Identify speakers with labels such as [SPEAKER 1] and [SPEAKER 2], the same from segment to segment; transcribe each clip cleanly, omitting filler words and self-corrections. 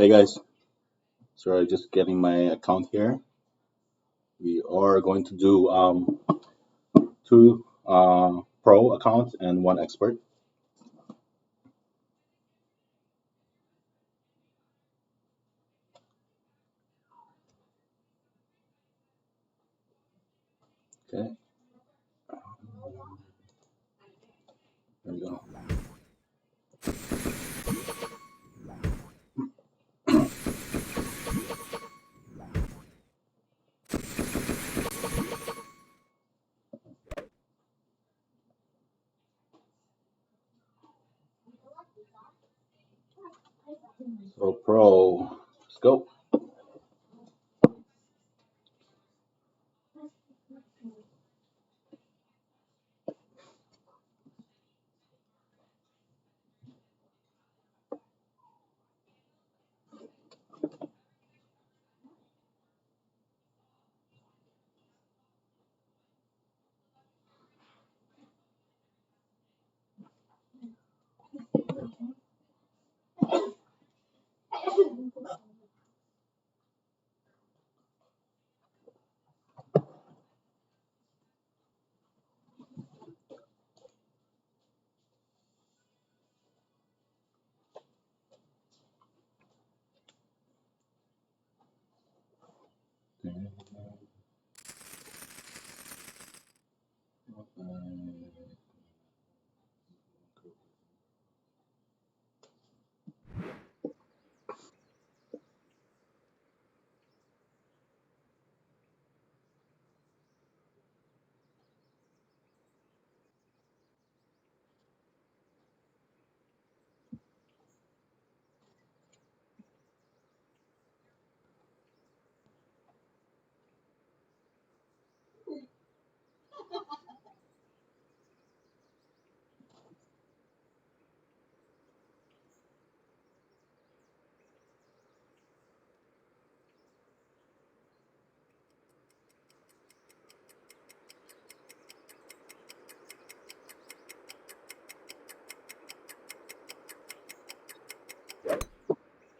[SPEAKER 1] Hey guys, sorry, just getting my account here. We are going to do two pro accounts and one expert. Okay, there we go. So pro, let's go.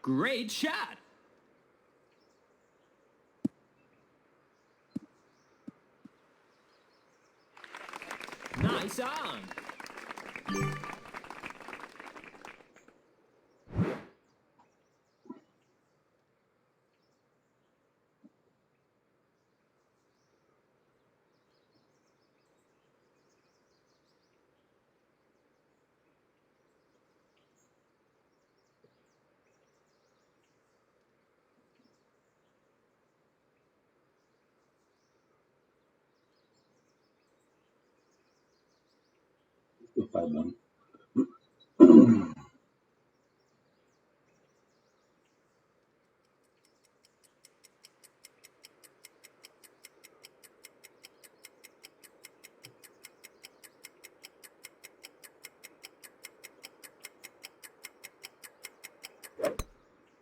[SPEAKER 2] Great shot. Nice on.
[SPEAKER 1] Still 5-1.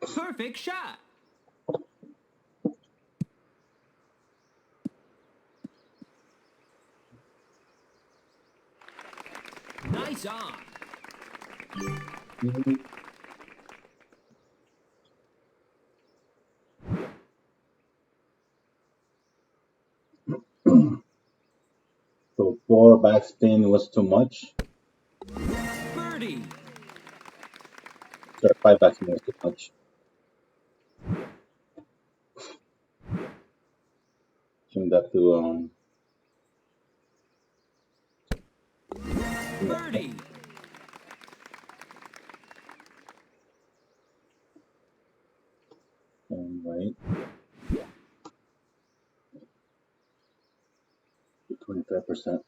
[SPEAKER 2] Perfect shot. Nice on.
[SPEAKER 1] So 4 backspin was too much.
[SPEAKER 2] Birdie.
[SPEAKER 1] Sorry, 5 backspin was too much. Change that to
[SPEAKER 2] Birdie.
[SPEAKER 1] right, 25%.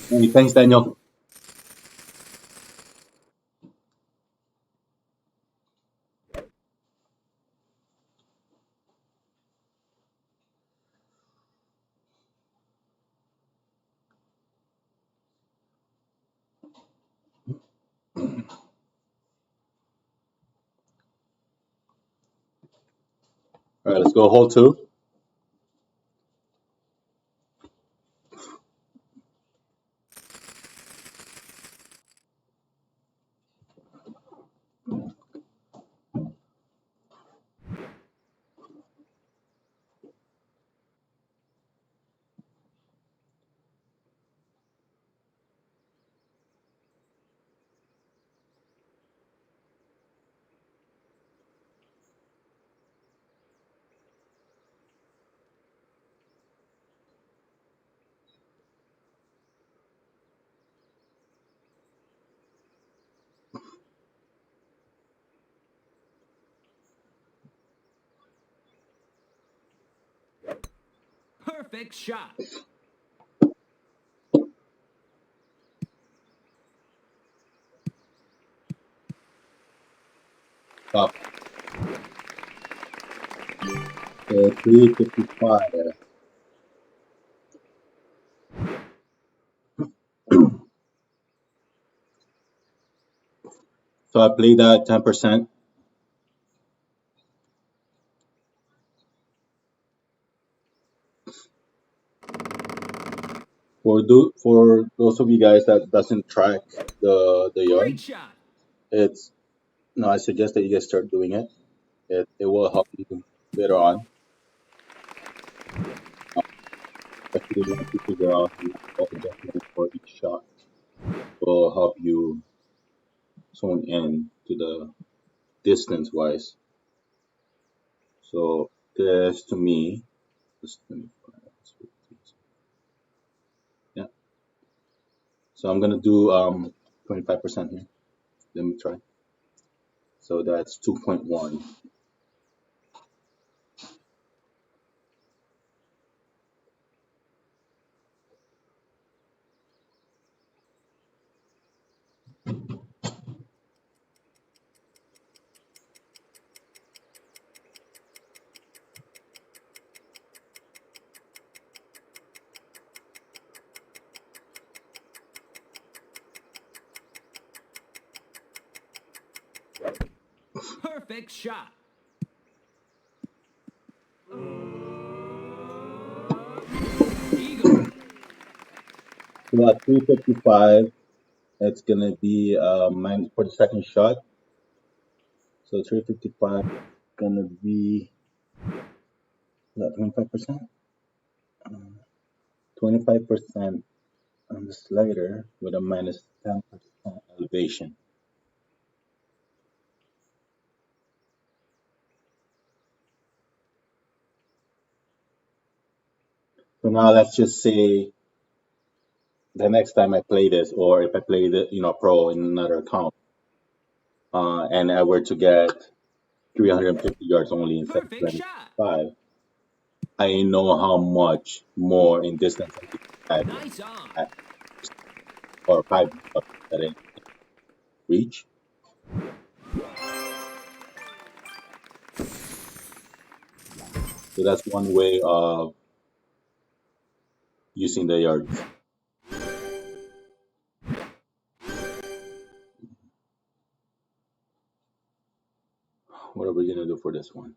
[SPEAKER 1] Hey, thanks, Daniel. All right, let's go hole two.
[SPEAKER 2] Perfect shot.
[SPEAKER 1] Top. So 355. So I played that 10%. For those of you guys that doesn't track the
[SPEAKER 2] Great
[SPEAKER 1] yard,
[SPEAKER 2] shot.
[SPEAKER 1] it's no. I suggest that you guys start doing it. It will help you later on, especially once you figure out the adjustment for each shot. Will help you zone in to the distance wise. So this to me, just let me find yeah. So I'm gonna do 25% here. Let me try. So that's 2.1.
[SPEAKER 2] Perfect shot. Eagle.
[SPEAKER 1] So at 355, it's gonna be mine for the second shot. So 355 gonna be 25%. 25% on the slider with a minus 10% elevation. So now let's just say the next time I play this, or if I play the pro in another account, and I were to get 350 yards only instead of
[SPEAKER 2] Perfect shot.
[SPEAKER 1] 25, I know how much more in distance I need to add
[SPEAKER 2] Nice on.
[SPEAKER 1] at or 5 yards that I reach. So that's one way of using the yards. What are we gonna do for this one?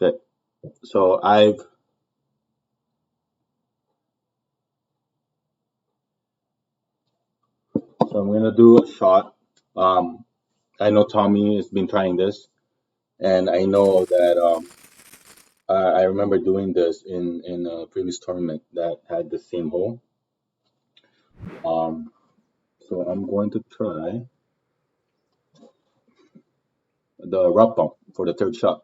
[SPEAKER 1] Okay, so I'm gonna do a shot. Um, I know Tommy has been trying this, and I know that I remember doing this in a previous tournament that had the same hole. Um, so I'm going to try the rock bump for the third shot.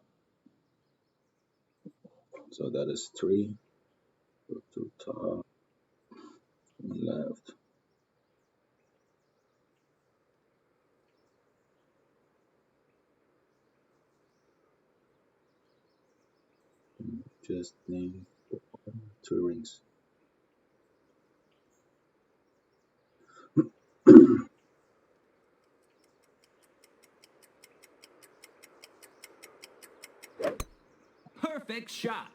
[SPEAKER 1] So that is three, go to top, left, just name three rings.
[SPEAKER 2] Perfect shot.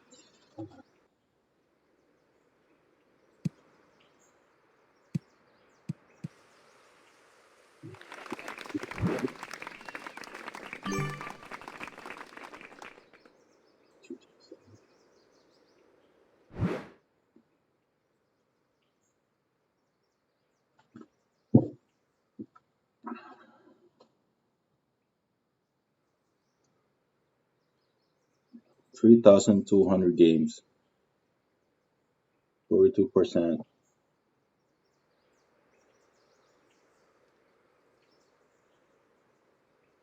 [SPEAKER 1] 3,200 games, 42%.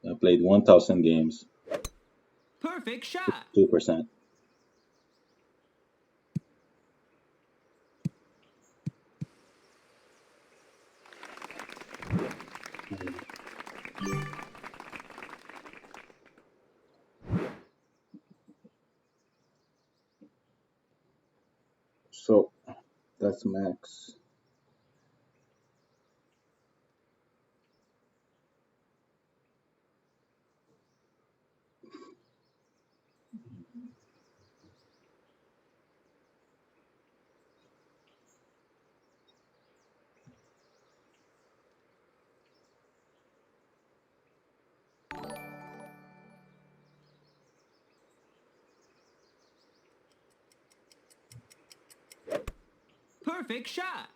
[SPEAKER 1] I played 1,000 games,
[SPEAKER 2] Perfect shot.
[SPEAKER 1] 2%. So that's max.
[SPEAKER 2] Perfect shot.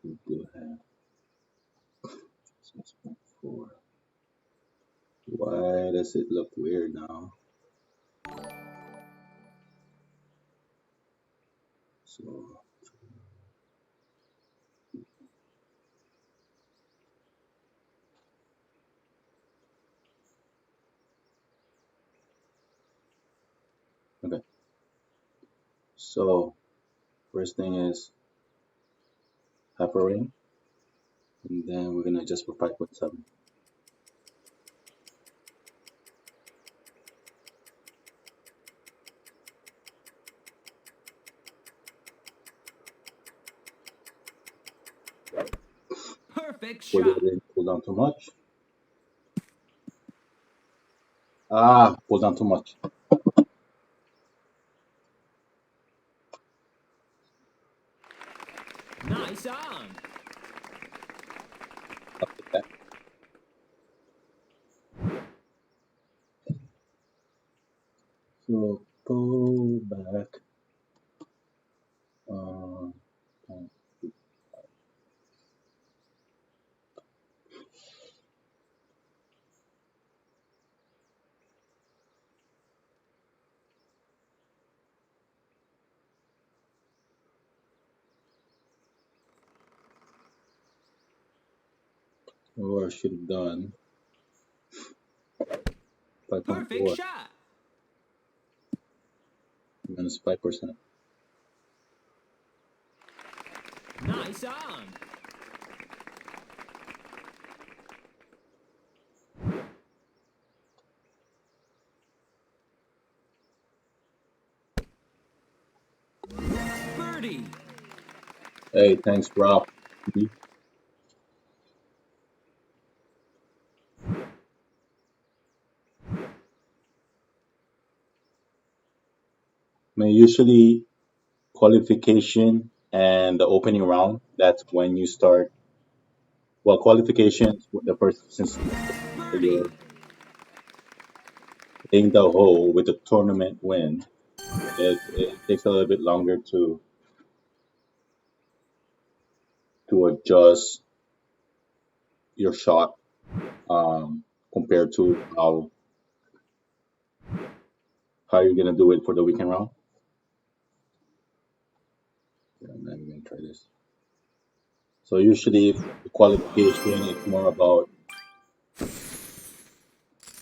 [SPEAKER 1] We do have 6.4. Why does it look weird now? So, okay. So, first thing is half a ring, and then we're gonna adjust for 5.7.
[SPEAKER 2] Perfect
[SPEAKER 1] Pull it
[SPEAKER 2] shot.
[SPEAKER 1] in, pull down too much. Ah, pull down too much.
[SPEAKER 2] Nice on.
[SPEAKER 1] Okay. So go back. Um, or I should have done
[SPEAKER 2] Perfect
[SPEAKER 1] 5.4
[SPEAKER 2] shot.
[SPEAKER 1] minus 5%.
[SPEAKER 2] Nice on. Birdie.
[SPEAKER 1] Hey, thanks, Rob. I mean, usually qualification and the opening round, that's when you start. Well, qualifications, the first, since
[SPEAKER 2] Birdie.
[SPEAKER 1] you're playing the hole with the tournament win, it takes a little bit longer to adjust your shot compared to how you're gonna do it for the weekend round. Yeah, I'm not even gonna try this. So usually, the qualification is more about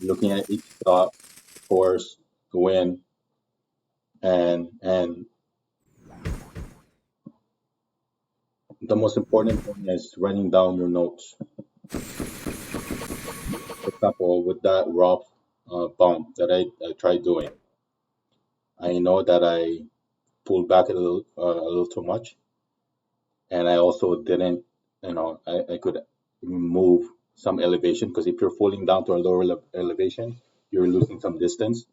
[SPEAKER 1] looking at each shot, of course, to win, and the most important thing is writing down your notes. For example, with that rough bump that I tried doing, I know that I pulled back a little too much, and I also didn't, I could move some elevation because if you're falling down to a lower elevation, you're losing some distance.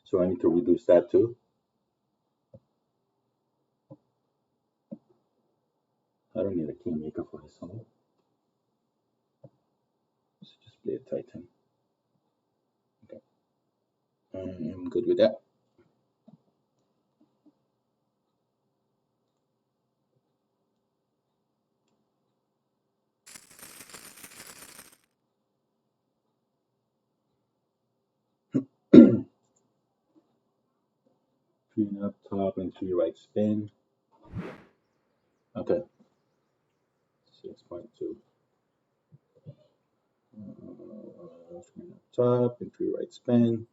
[SPEAKER 1] So I need to reduce that too. I don't need a key maker for this one. Let's just play a Titan. Okay, I'm good with that. Three up top and three right spin. Okay, 6.2. Three up top and three right spin.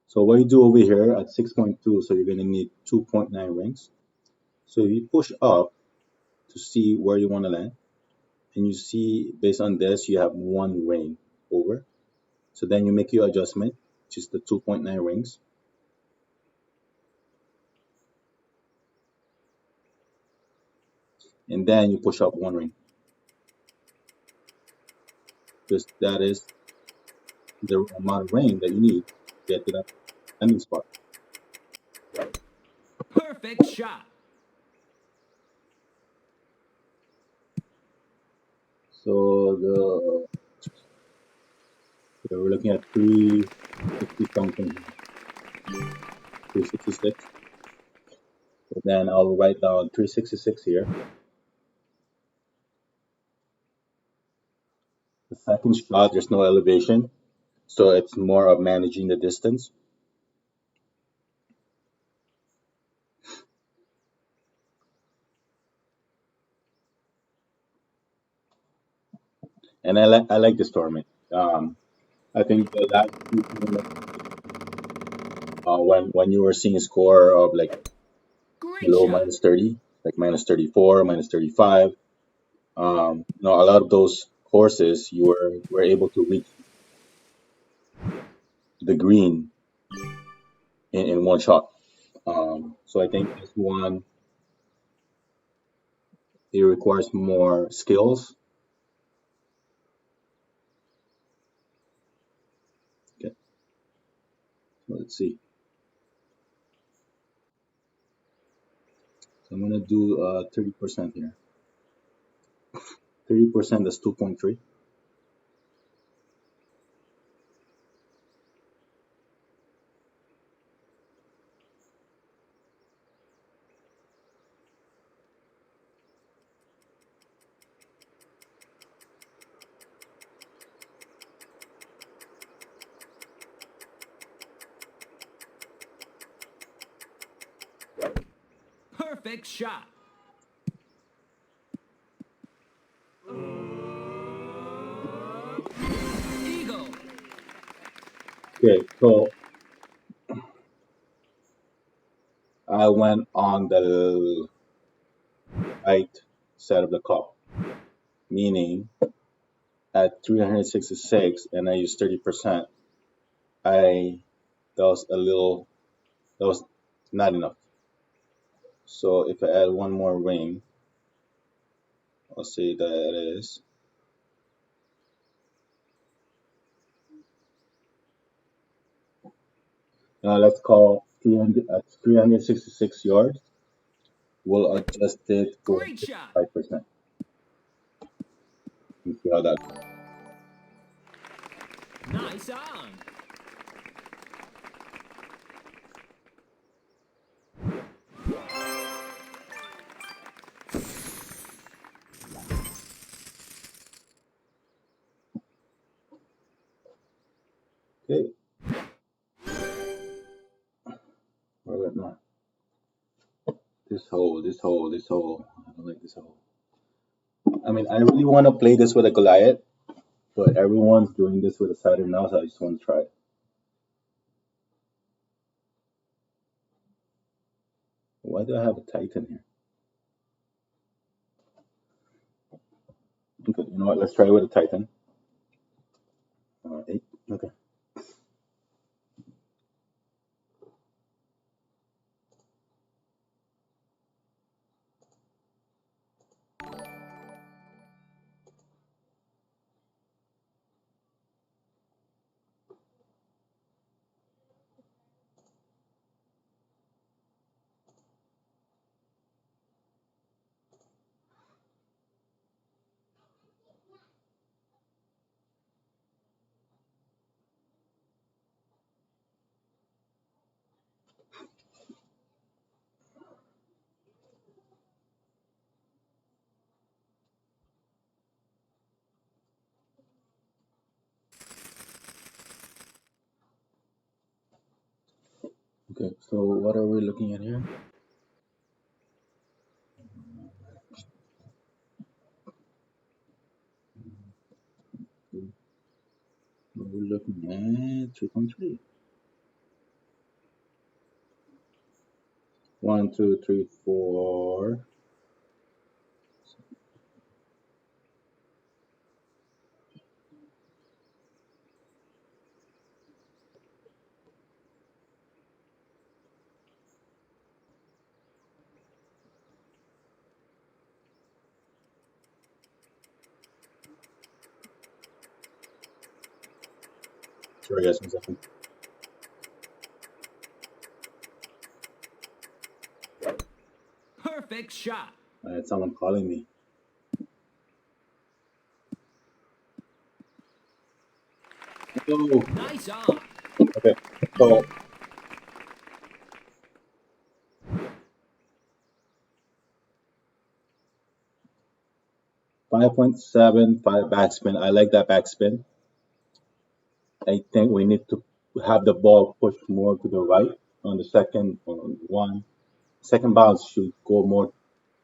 [SPEAKER 1] So what you do over here at 6.2, so you're going to need 2.9 rings. So you push up to see where you want to land, and you see based on this you have one ring over. So then you make your adjustment, which is the 2.9 rings, and then you push up one ring. Because that is the amount of ring that you need to get to that landing spot.
[SPEAKER 2] Perfect shot.
[SPEAKER 1] So we're looking at 360 something, 366. So then I'll write down 366 here. The second shot, there's no elevation, so it's more of managing the distance. And I like this tournament. I think the last few tournaments, when you were seeing a score of like
[SPEAKER 2] Great
[SPEAKER 1] below
[SPEAKER 2] shot.
[SPEAKER 1] minus 30, like minus 34, minus 35, a lot of those courses you were able to reach the green in one shot. So I think this one it requires more skills. Okay, so let's see. So I'm gonna do 30% here. 30% is 2.3.
[SPEAKER 2] Perfect shot. Eagle.
[SPEAKER 1] Okay, so I went on the right side of the cup, meaning at 366 and I used 30%, I that was a little that was not enough. So if I add one more ring, I'll say that it is let's call 300 at 366 yards. We'll adjust it for
[SPEAKER 2] Great shot.
[SPEAKER 1] 55%. And see how that goes.
[SPEAKER 2] Nice on.
[SPEAKER 1] Okay, where we at now? This hole. I don't like this hole. I mean, I really want to play this with a Goliath, but everyone's doing this with a Saturn now, so I just want to try it. Why do I have a Titan here? Okay, you know what? Let's try with a Titan. 8. Okay. Okay, so what are we looking at here? We're looking at 3.3. 1, 2, 3, 4. Sorry, guys, 1 second.
[SPEAKER 2] Perfect shot.
[SPEAKER 1] I had someone calling me. Oh,
[SPEAKER 2] Nice on.
[SPEAKER 1] okay. So 5.75 backspin. I like that backspin. I think we need to have the ball push more to the right on the second one. Second bounce should go more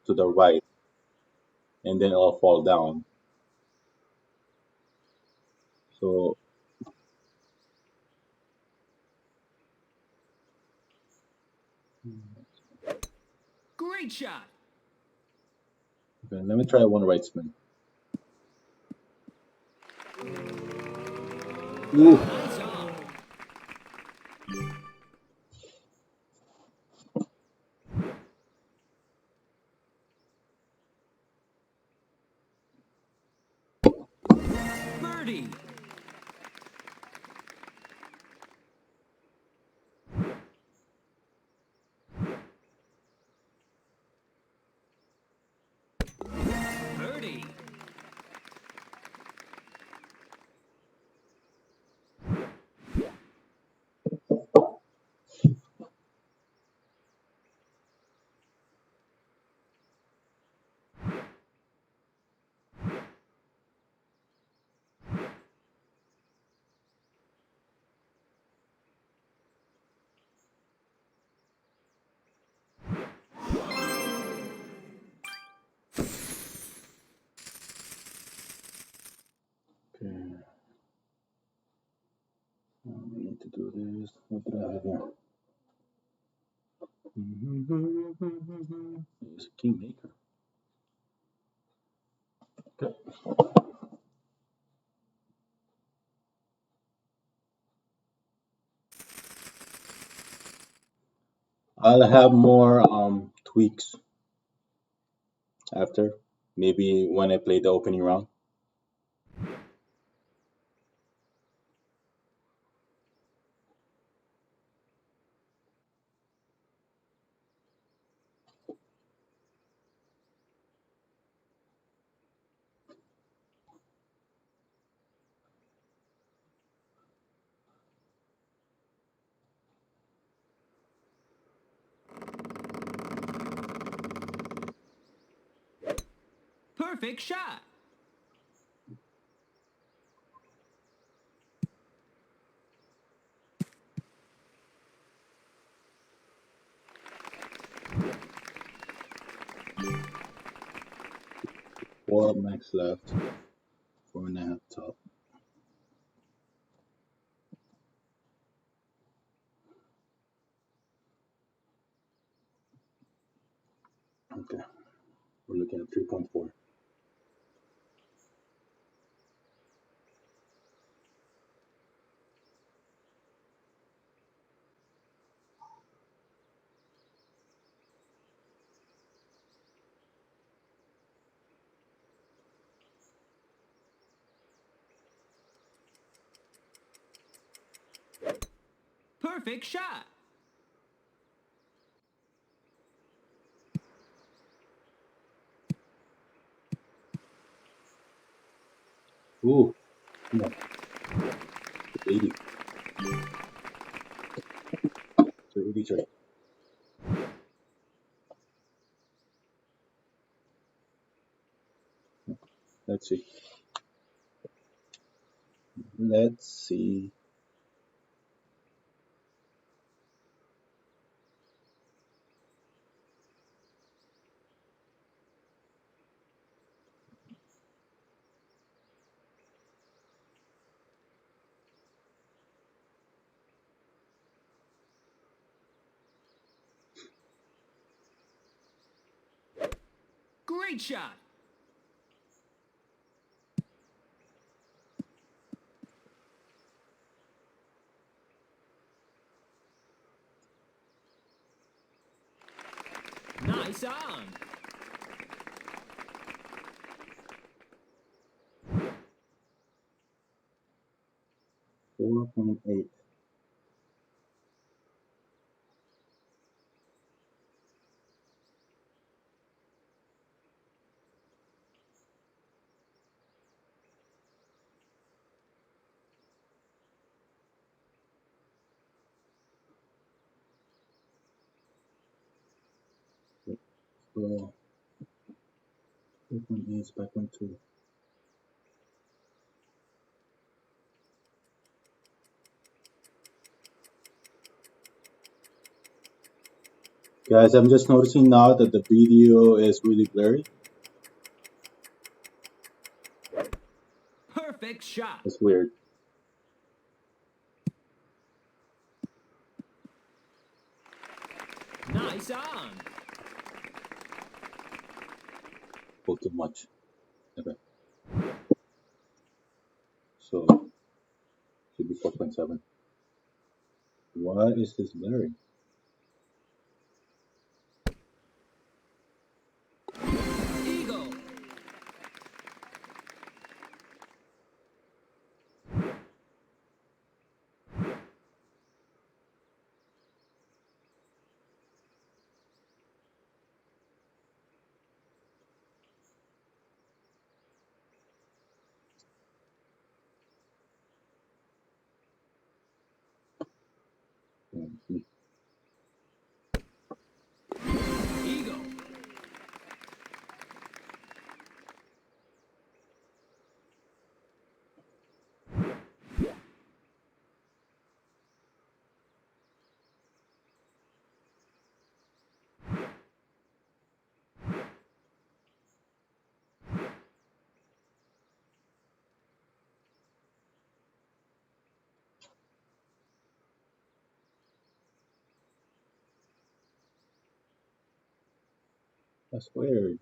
[SPEAKER 1] to the right, and then it'll fall down. So
[SPEAKER 2] Great shot.
[SPEAKER 1] okay, let me try one right spin. Ooh,
[SPEAKER 2] Nice on. Birdie. Birdie.
[SPEAKER 1] okay. We need to do this. What did I have here? It's a kingmaker. Okay. I'll have more tweaks after. Maybe when I play the opening round.
[SPEAKER 2] Perfect shot.
[SPEAKER 1] Four max left. 4.5 top. Okay. We're looking at 3.4.
[SPEAKER 2] Perfect shot.
[SPEAKER 1] Ooh, come on, 80. So 83. Let's see. Let's see.
[SPEAKER 2] Great shot. Nice on.
[SPEAKER 1] 4.8. So 4.8 is 5.2. Guys, I'm just noticing now that the video is really blurry.
[SPEAKER 2] Perfect shot.
[SPEAKER 1] It's weird.
[SPEAKER 2] Nice on.
[SPEAKER 1] Oh, too much. Okay. So should be 4.7. Why is this blurry?
[SPEAKER 2] Eagle.
[SPEAKER 1] Hmm,
[SPEAKER 2] Eagle.
[SPEAKER 1] That's weird.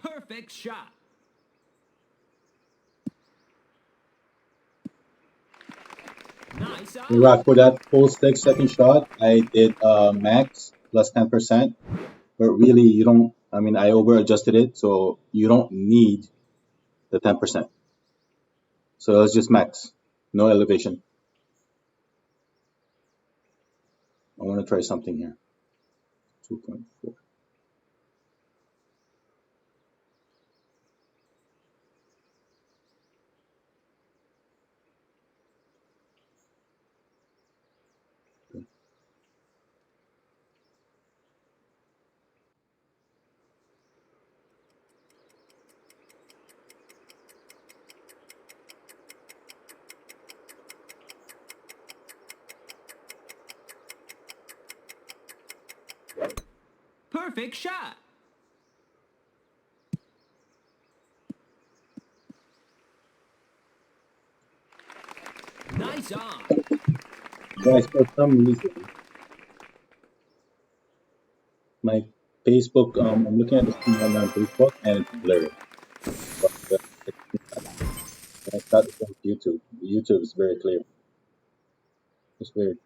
[SPEAKER 2] Perfect shot. Nice on.
[SPEAKER 1] Rock, for that full stick second shot, I did max plus 10%. But really, you don't, I mean, I over adjusted it, so you don't need the 10%. So it's just max, no elevation. I want to try something here. 2.4.
[SPEAKER 2] Perfect shot. Nice on.
[SPEAKER 1] Guys, for some reason, my Facebook, I'm looking at the screen right now on Facebook, and it's blurry. But it's not the same as YouTube. YouTube is very clear. It's weird.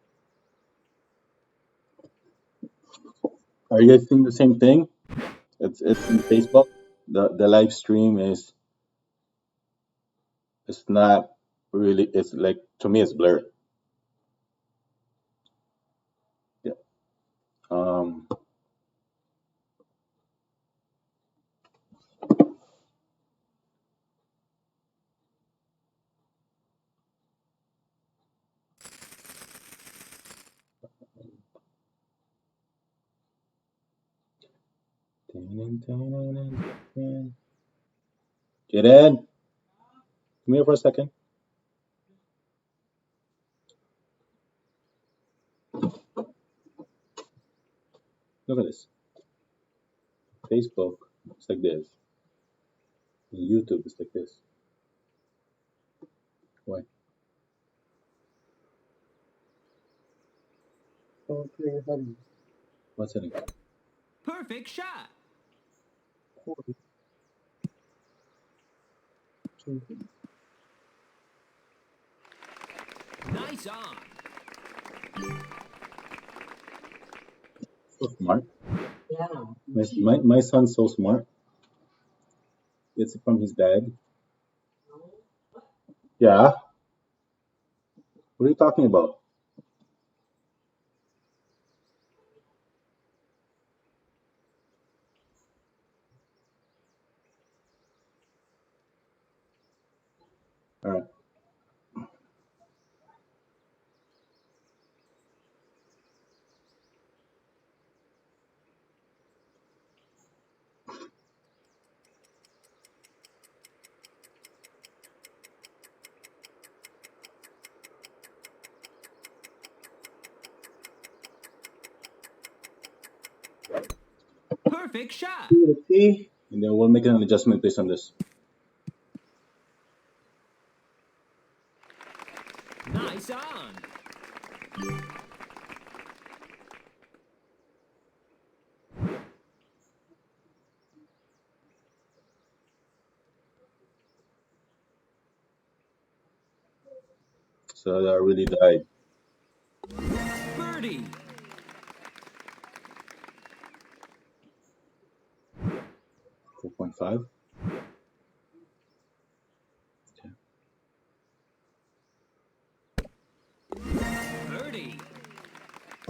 [SPEAKER 1] Are you guys seeing the same thing? It's in Facebook. The live stream is it's not really. It's like to me, it's blurry. Yeah. Um. 10. Get in. Come here for a second. Look at this. Facebook, it's like this. And YouTube, it's like this. Why? What's setting?
[SPEAKER 2] Perfect shot. Nice on.
[SPEAKER 1] So smart. My son's so smart. It's from his dad. Yeah. What are you talking about? All right.
[SPEAKER 2] Perfect shot.
[SPEAKER 1] See? And then we'll make an adjustment based on this.
[SPEAKER 2] Nice on.
[SPEAKER 1] So that really died.
[SPEAKER 2] Birdie.
[SPEAKER 1] 4.5.
[SPEAKER 2] Birdie.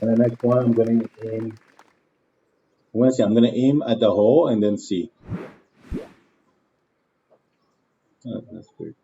[SPEAKER 1] And the next one, I'm gonna aim. I'm gonna see. I'm gonna aim at the hole and then see. Oh, that's weird.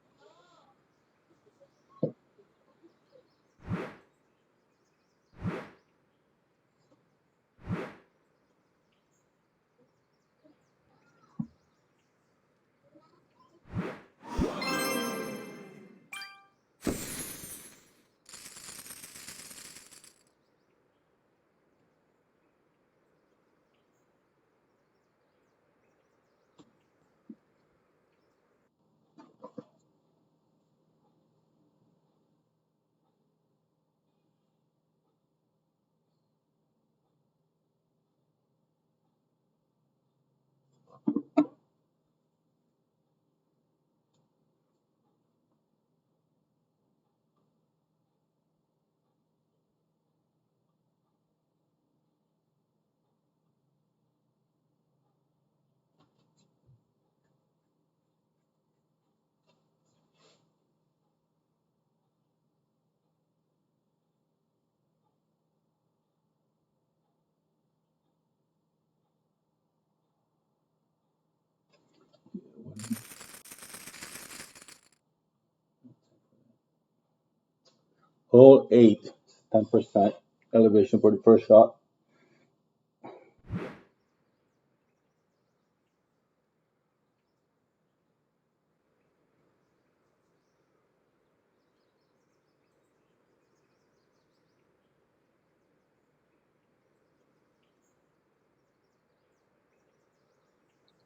[SPEAKER 1] Hole 8, 10% elevation for the first shot.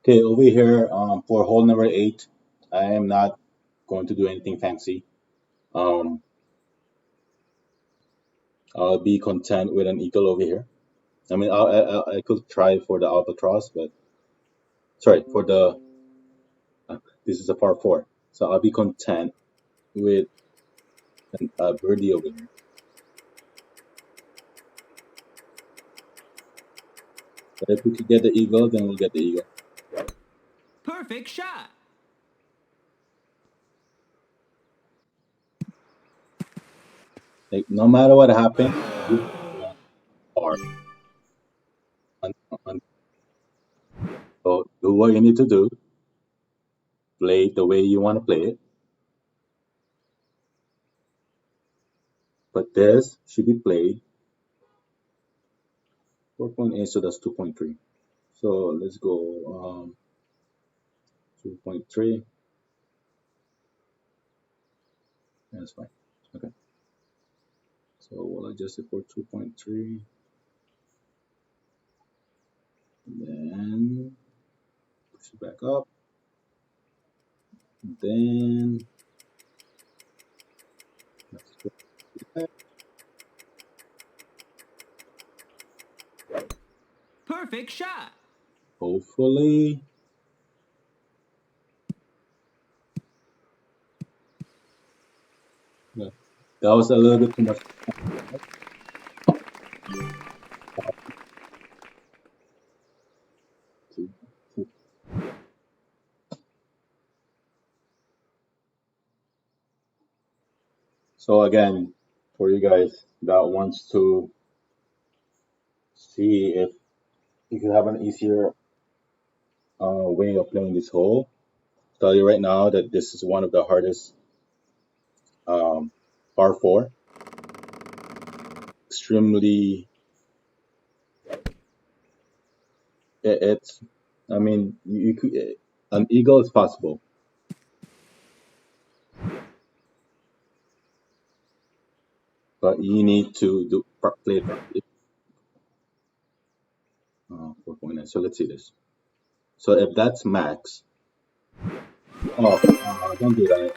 [SPEAKER 1] Okay, over here for hole number 8, I am not going to do anything fancy. Um, I'll be content with an eagle over here. I mean, I could try for the albatross, but sorry, for the this is a par 4, so I'll be content with a birdie over here. But if we could get the eagle, then we'll get the eagle.
[SPEAKER 2] Perfect shot.
[SPEAKER 1] Like no matter what happens, you are on, on. So do what you need to do. Play it the way you want to play it. But this should be played 4.8, so that's 2.3. So let's go 2.3. That's fine. Okay. So we'll adjust it for 2.3. Then push it back up. Then let's go back.
[SPEAKER 2] Perfect shot.
[SPEAKER 1] Hopefully. Yeah, that was a little bit too much. So again, for you guys that wants to see if you can have an easier way of playing this hole, tell you right now that this is one of the hardest um, par four. Extremely, it's. I mean, you could an eagle is possible, but you need to play it properly. 4.9. So let's see this. So if that's max, oh, don't do that.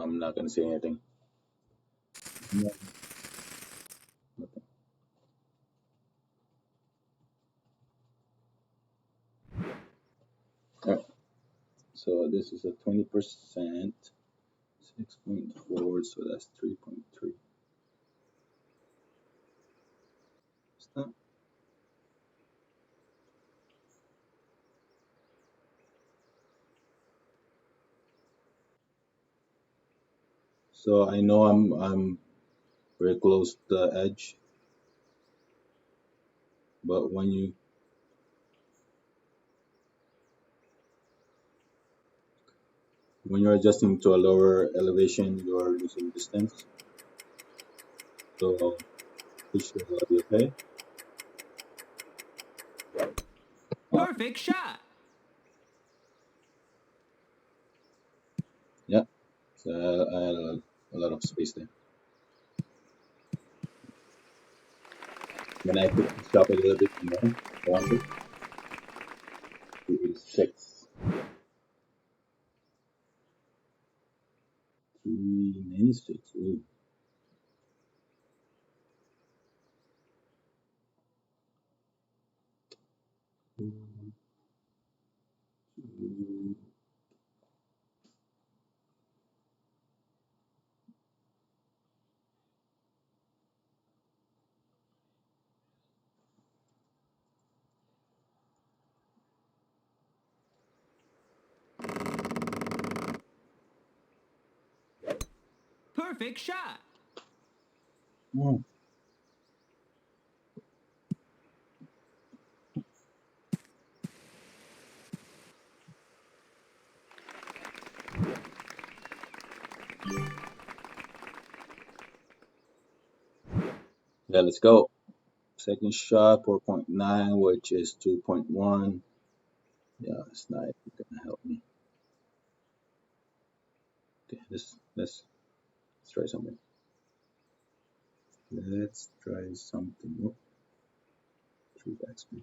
[SPEAKER 1] I'm not gonna say anything. No, nothing. All right. So this is a 20%, 6.4. So that's 3.3. Stop. So I know I'm very close to the edge, but when you're adjusting to a lower elevation, you're losing distance. So it should be okay. Uh,
[SPEAKER 2] Perfect shot.
[SPEAKER 1] yeah. So I had a lot of space there. When I pick this up a little bit more, I wanted to use 6. 396. Ooh. Ooh.
[SPEAKER 2] Perfect shot.
[SPEAKER 1] Hmm. Yeah, let's go. Second shot, 4.9, which is 2.1. Yeah, it's not gonna help me. Okay, let's try something. Let's try something. Oh, true backspin.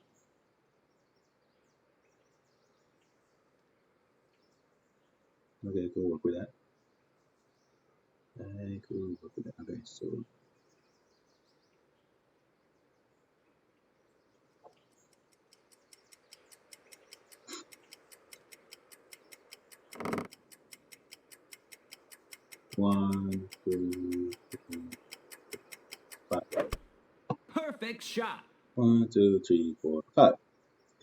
[SPEAKER 1] Okay, cool. Work with that. Okay, cool. Work with that. Okay, so 1, 2, 3, 5.
[SPEAKER 2] Perfect shot.
[SPEAKER 1] 1, 2, 3, 4, 5.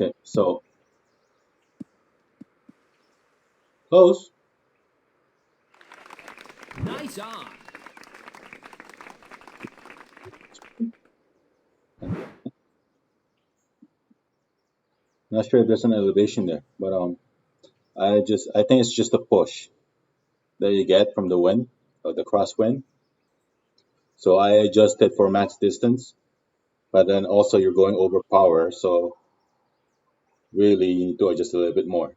[SPEAKER 1] Okay, so close.
[SPEAKER 2] Nice on.
[SPEAKER 1] Not sure if there's an elevation there, but I think it's just a push that you get from the wind, or the crosswind. So I adjusted for max distance, but then also you're going over power, so really you need to adjust a little bit more.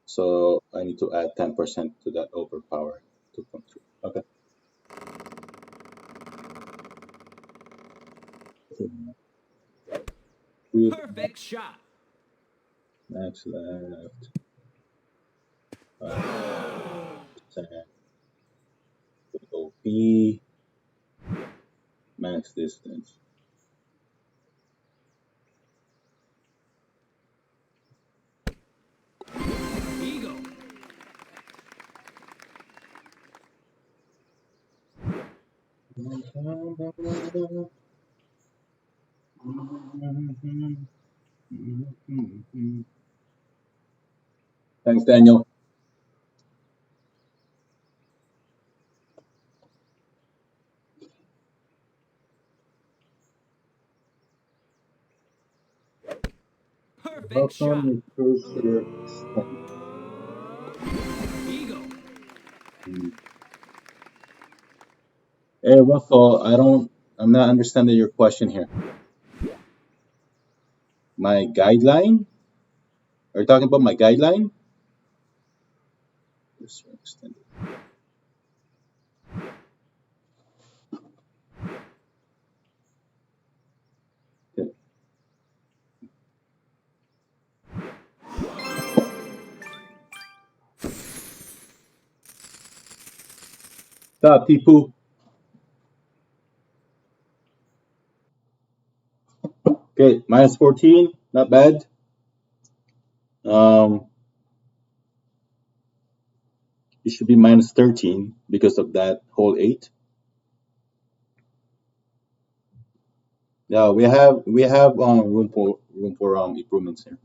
[SPEAKER 1] So I need to add 10% to that over power, 2.3. Okay. Group
[SPEAKER 2] Perfect shot.
[SPEAKER 1] max left 5%. OP max distance.
[SPEAKER 2] Eagle.
[SPEAKER 1] Thanks, Daniel.
[SPEAKER 2] Perfect shot.
[SPEAKER 1] Welcome, cursor extend.
[SPEAKER 2] Eagle.
[SPEAKER 1] Hey, Russell, I'm not understanding your question here. My guideline? Are you talking about my guideline? Cursor extended. Okay. Stop, Tipu. Okay, minus 14, not bad. Um, it should be minus 13 because of that whole 8. Yeah, we have room for improvements here.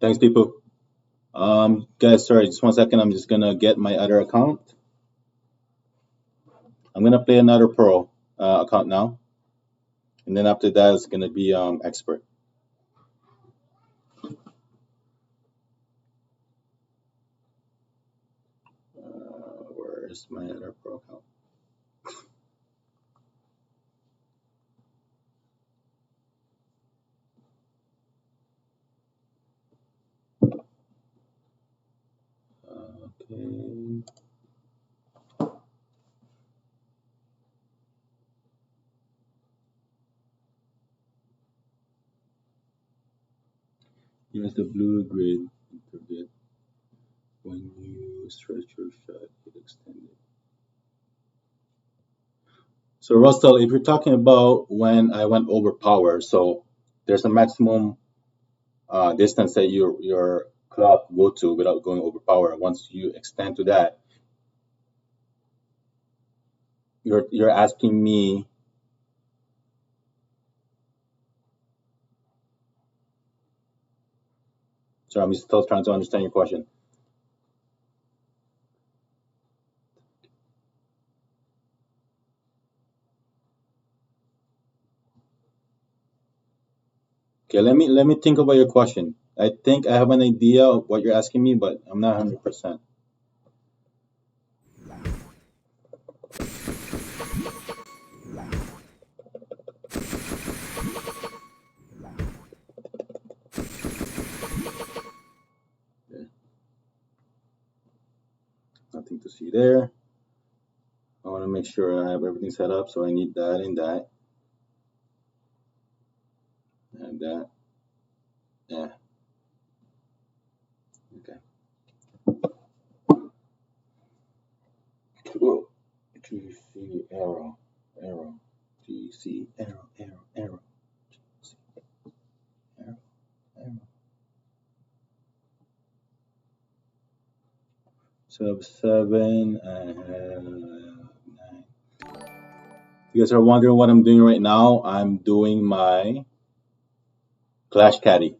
[SPEAKER 1] Thanks, people. Guys, sorry, just 1 second. I'm just gonna get my other account. I'm gonna play another pro account now, and then after that it's gonna be expert. Where's my other pro account? Okay. Here's the blue grid intergrid. When you stretch your shot, it extended. So Russell, if you're talking about when I went over power, so there's a maximum distance that your clock go to without going over power. Once you extend to that, you're asking me. So I'm still trying to understand your question. Okay, let me think about your question. I think I have an idea of what you're asking me, but I'm not 100%. Okay, nothing to see there. I want to make sure I have everything set up, so I need that and that. like that. Yeah. Okay. Cool. GC arrow, arrow, GC arrow, arrow, arrow, GC arrow, arrow. Sub 7, I have 9. You guys are wondering what I'm doing right now? I'm doing my Clash Caddy.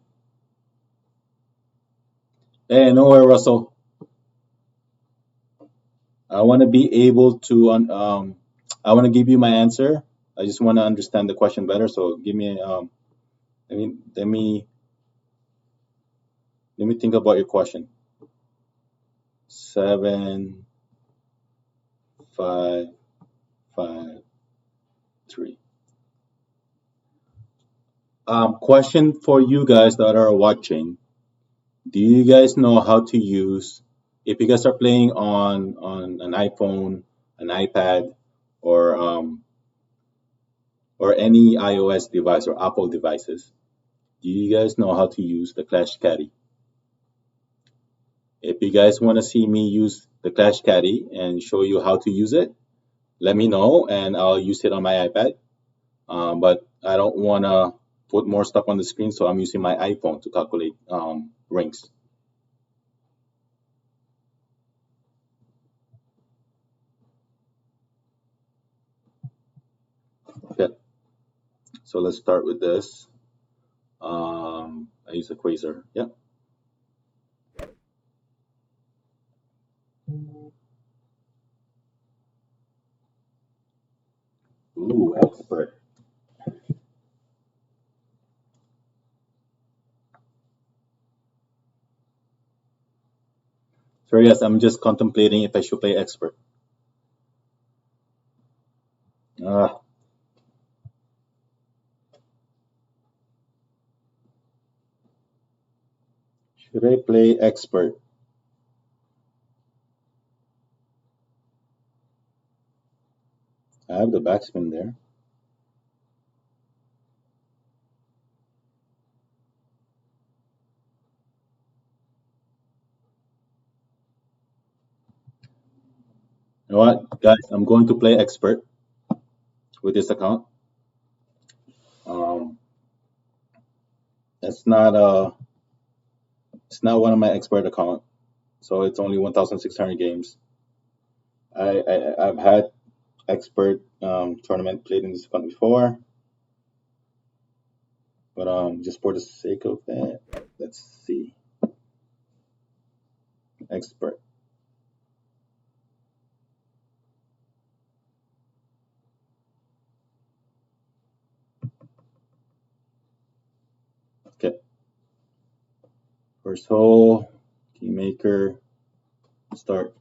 [SPEAKER 1] Hey, no worry, Russell. I want to be able to, I want to give you my answer. I just want to understand the question better. So give me, let me think about your question. 7, 5, 5, 3. Question for you guys that are watching. Do you guys know how to use, if you guys are playing on an iPhone, an iPad, or any iOS device or Apple devices? Do you guys know how to use the Clash Caddy? If you guys want to see me use the Clash Caddy and show you how to use it, let me know and I'll use it on my iPad. But I don't want to put more stuff on the screen, so I'm using my iPhone to calculate rings. Okay, so let's start with this. I use a quasar. Yeah. Ooh, expert. So yes, I'm just contemplating if I should play expert. Uh, should I play expert? I have the backspin there. You know what, guys? I'm going to play expert with this account. Um, it's not it's not one of my expert account, so it's only 1,600 games. I've had expert tournament played in this account before, but just for the sake of that, let's see expert. Okay, first hole, key maker, start.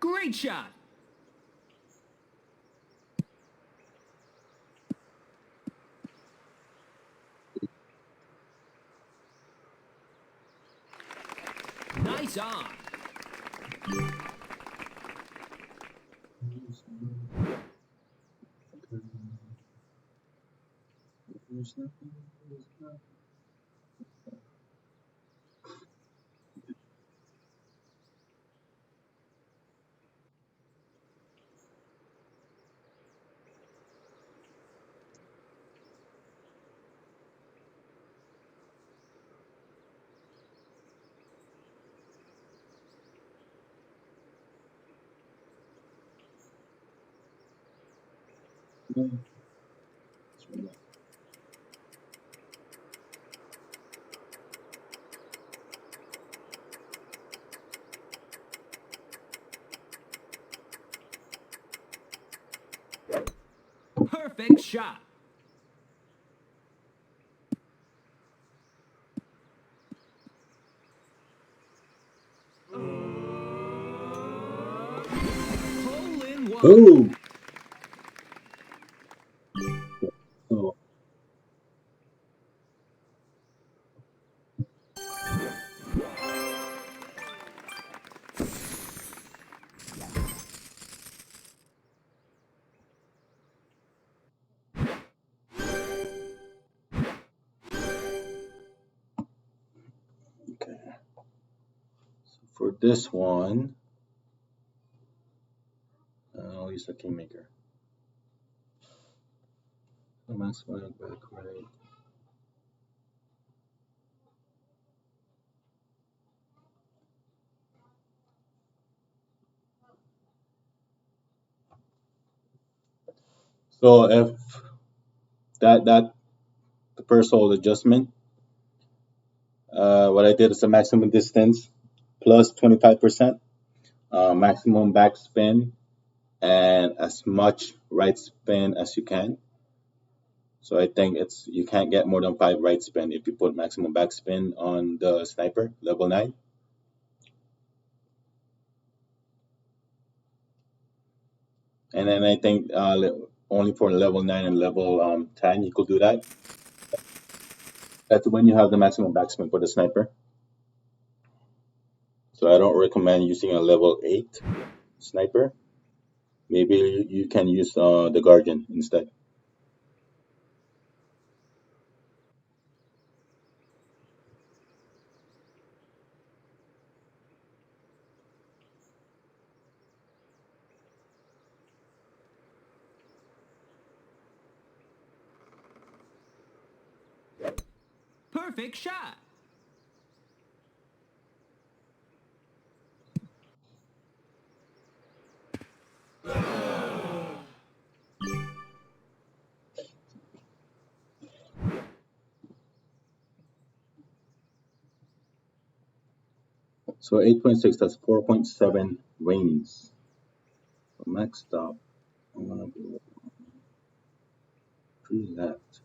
[SPEAKER 2] Great shot. Nice on. Perfect shot. Hole in one.
[SPEAKER 1] Oh, oh, okay. So for this one, I'll use a kingmaker. The maximum back right. So if that the first hold adjustment, what I did is a maximum distance plus 25%, maximum backspin, and as much right spin as you can. So I think it's you can't get more than 5 right spin if you put maximum backspin on the sniper level 9. And then I think only for level 9 and level 10 you could do that. That's when you have the maximum backspin for the sniper. So I don't recommend using a level 8 sniper. Maybe you can use the guardian instead.
[SPEAKER 2] Perfect shot.
[SPEAKER 1] So 8.6, that's 4.7 rains. So max stop, I'm gonna go 3 left.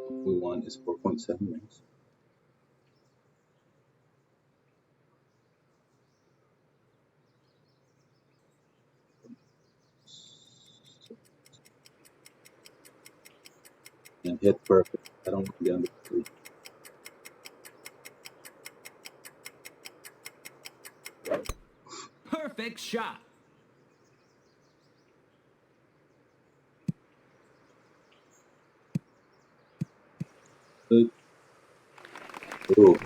[SPEAKER 1] We want is 4.7 rains. And hit perfect. I don't want to be under 3.
[SPEAKER 2] Perfect shot.
[SPEAKER 1] Good. Ooh.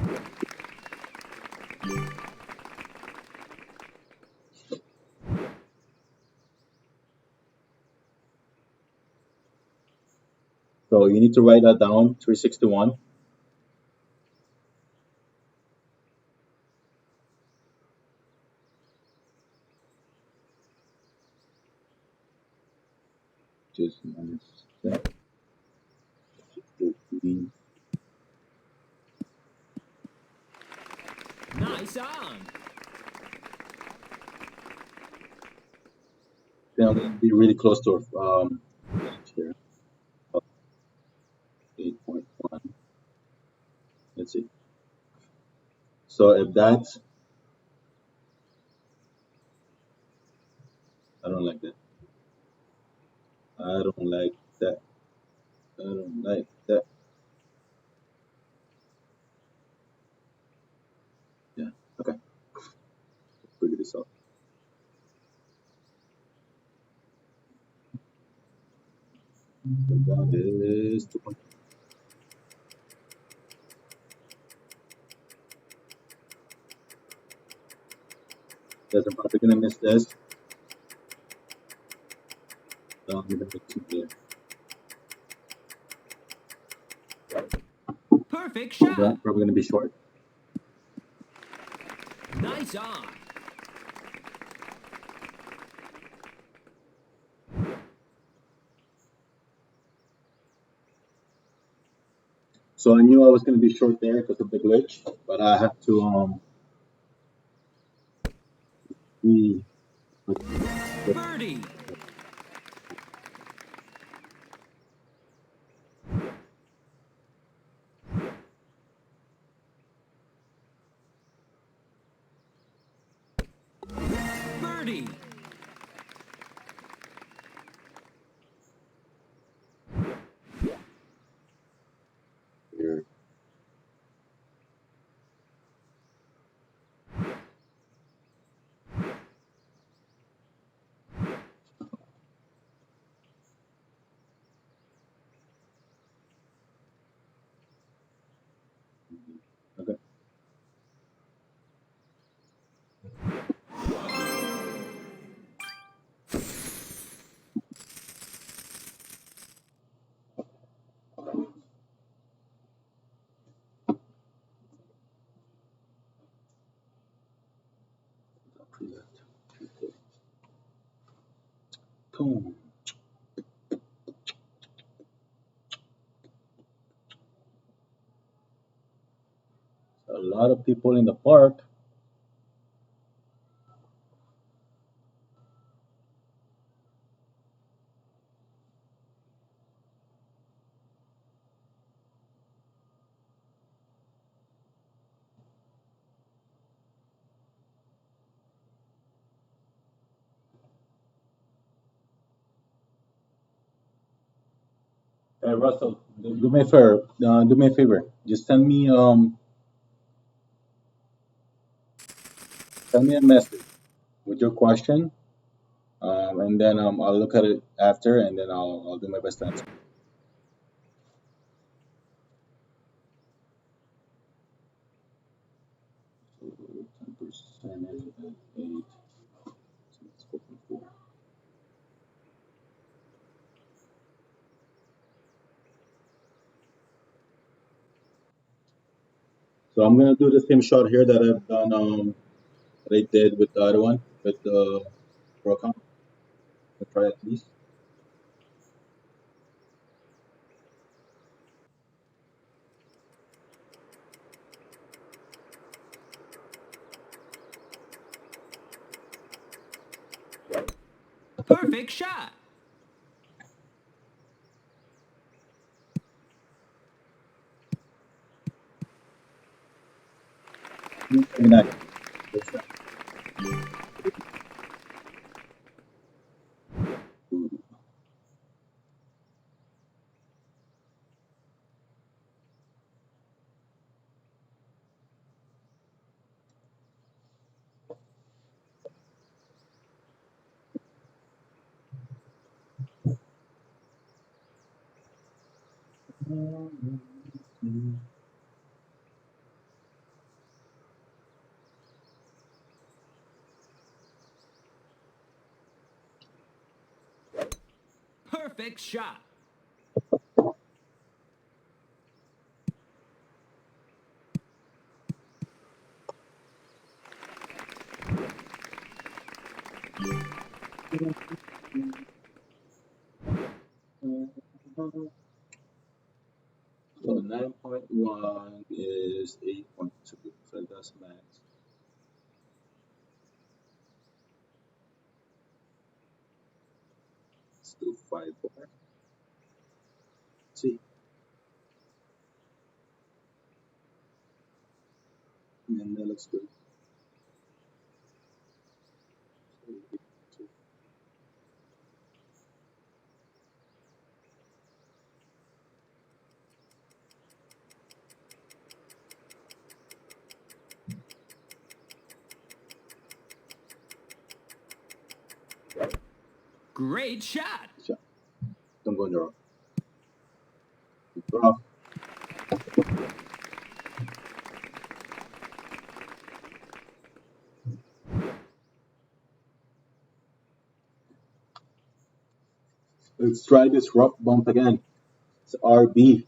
[SPEAKER 1] So you need to write that down, 361. Just minus that. 14.
[SPEAKER 2] Nice on.
[SPEAKER 1] Then I'm going to be really close to range here. 8.1. Let's see. So if that's, I don't like that. I don't like that. I don't like that. Yeah. Okay. Figure this out. So that is 2. Yes, I'm probably gonna miss this. So I'm gonna make it here.
[SPEAKER 2] Perfect shot.
[SPEAKER 1] Probably gonna be short.
[SPEAKER 2] Lights on.
[SPEAKER 1] So I knew I was going to be short there because of the glitch, but I have to be
[SPEAKER 2] Birdie. Birdie.
[SPEAKER 1] here. Okay. Boom. A lot of people in the park. Hey Russell, do me a favor. Do me a favor. Just send me a message with your question, and then I'll look at it after, and then I'll do my best to answer. So 10% at 8. So let's go for 4. So I'm gonna do the same shot here that I've done that I did with the other one with the pro account. I'll try at least.
[SPEAKER 2] Perfect shot.
[SPEAKER 1] Maybe not.
[SPEAKER 2] Perfect shot.
[SPEAKER 1] So 9.1 is 8.2. So that's max. Let's do 5 more. See, and that looks good.
[SPEAKER 2] Great shot.
[SPEAKER 1] Shot. Don't go in the rough. Rough. Let's try this rough bump again. It's RB.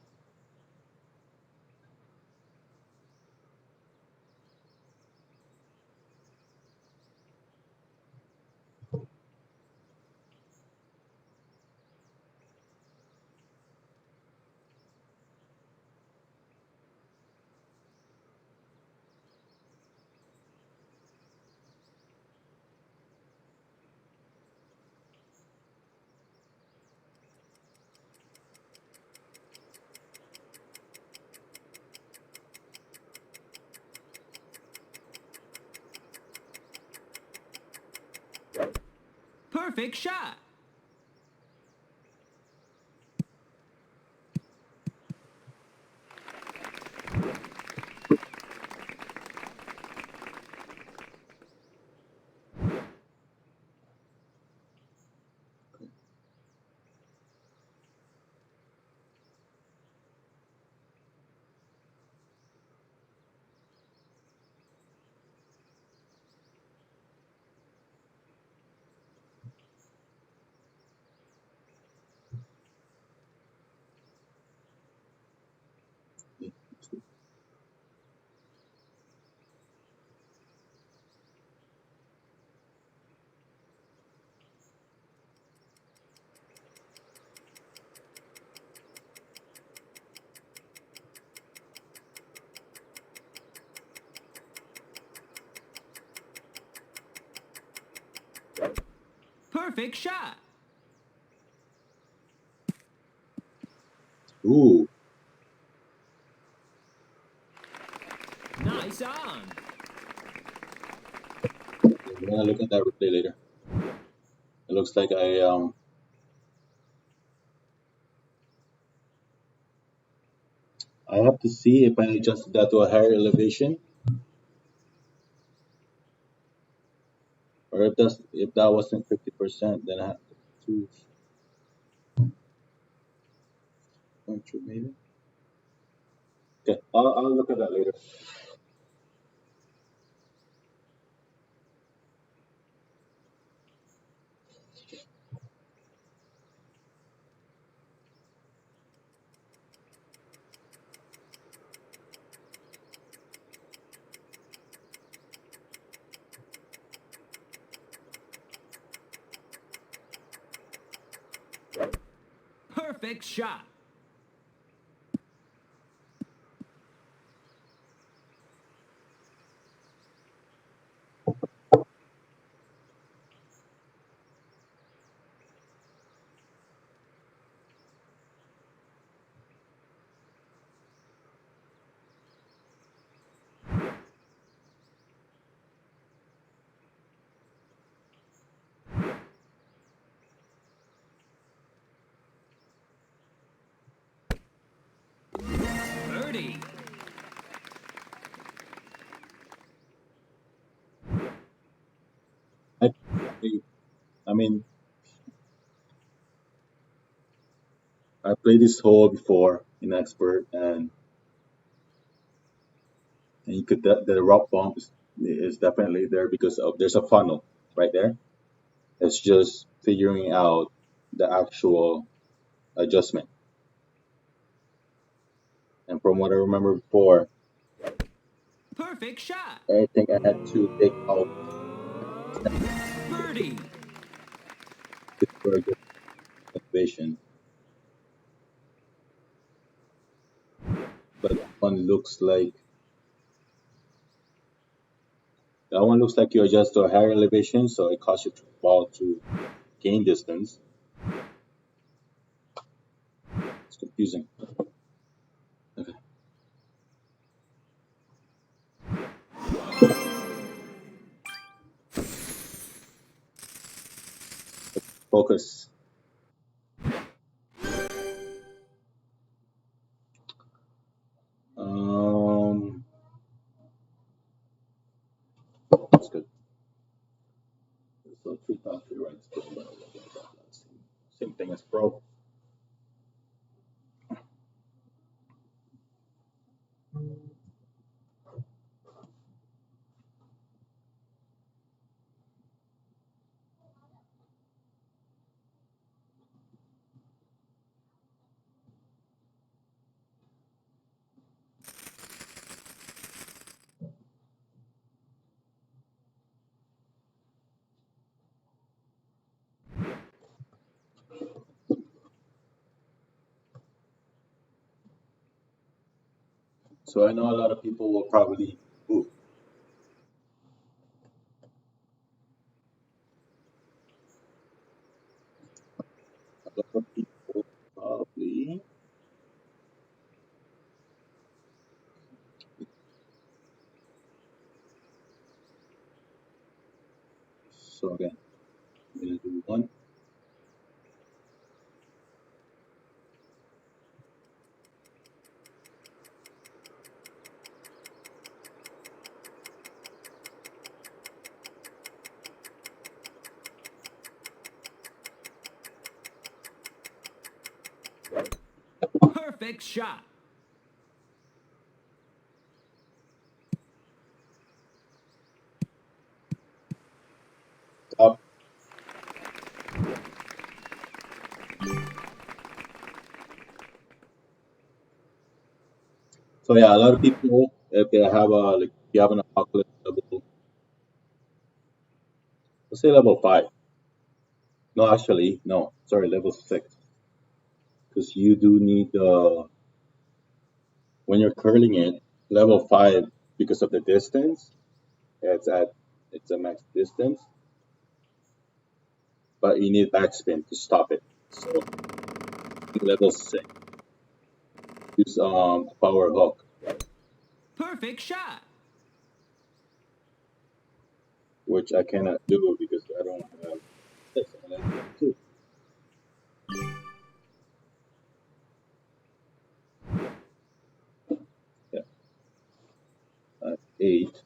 [SPEAKER 2] Perfect shot. Perfect shot.
[SPEAKER 1] Ooh,
[SPEAKER 2] Nice on.
[SPEAKER 1] we're gonna look at that replay later. It looks like I have to see if I adjusted that to a higher elevation, or if that wasn't 50%, then I have to control maybe. Okay, I'll look at that later.
[SPEAKER 2] Perfect shot. Birdie.
[SPEAKER 1] I, I mean, I played this hole before in expert, and you could the rock bump is definitely there because of there's a funnel right there. It's just figuring out the actual adjustment. And from what I remember before,
[SPEAKER 2] Perfect shot.
[SPEAKER 1] I think I had to take out
[SPEAKER 2] Birdie.
[SPEAKER 1] for a good elevation. But that one looks like you adjust to a higher elevation, so it causes your ball to gain distance. It's confusing. Okay. Focus. Um, that's good. So 3,000 rights. Same thing as pro. So I know a lot of people will probably, ooh, a lot of people probably. So again, I'm gonna do one.
[SPEAKER 2] Perfect shot.
[SPEAKER 1] Up. So yeah, a lot of people, if they have a like, if you have an apocalypse level, let's say level 5. No, actually, no, sorry, level 6, because you do need when you're curling it, level 5 because of the distance. It's at it's a max distance, but you need backspin to stop it. So level 6 use power hook,
[SPEAKER 2] Perfect shot.
[SPEAKER 1] which I cannot do because I don't have this. And I do too. Yeah, 8.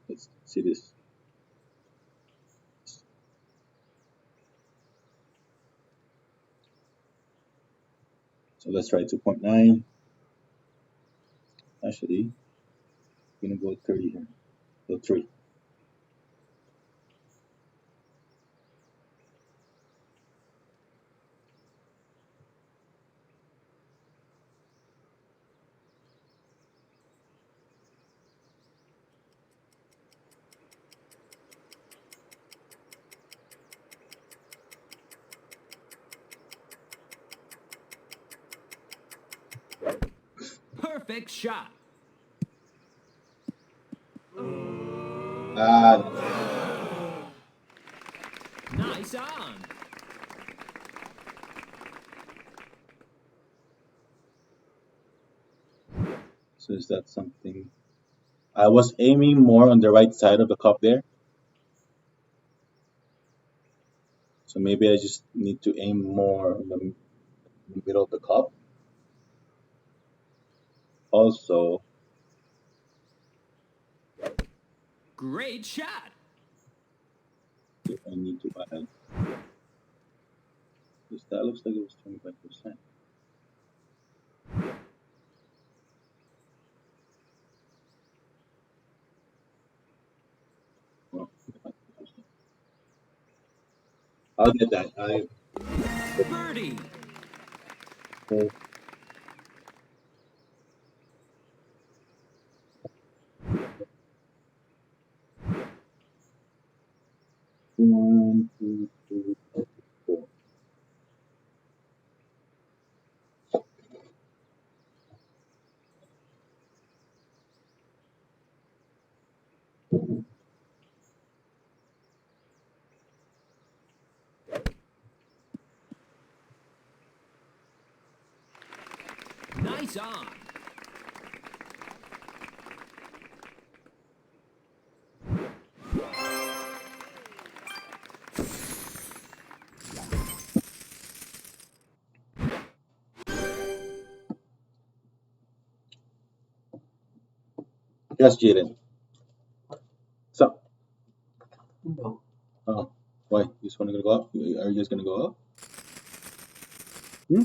[SPEAKER 1] Let's see this. So let's try 2.9. Actually, I'm gonna go 30 here. So 3.
[SPEAKER 2] Perfect shot.
[SPEAKER 1] Ah,
[SPEAKER 2] Nice on.
[SPEAKER 1] so is that something? I was aiming more on the right side of the cup there, so maybe I just need to aim more in the middle of the cup. Also,
[SPEAKER 2] Great shot.
[SPEAKER 1] if I need to add, because that looks like it was 25%. Well, I'll get that. I
[SPEAKER 2] Birdie.
[SPEAKER 1] will 1, 2, 3, 4.
[SPEAKER 2] Nice on.
[SPEAKER 1] Yes, Jaden. So, oh, why? You just want to go up? Are you guys gonna go up? Hmm?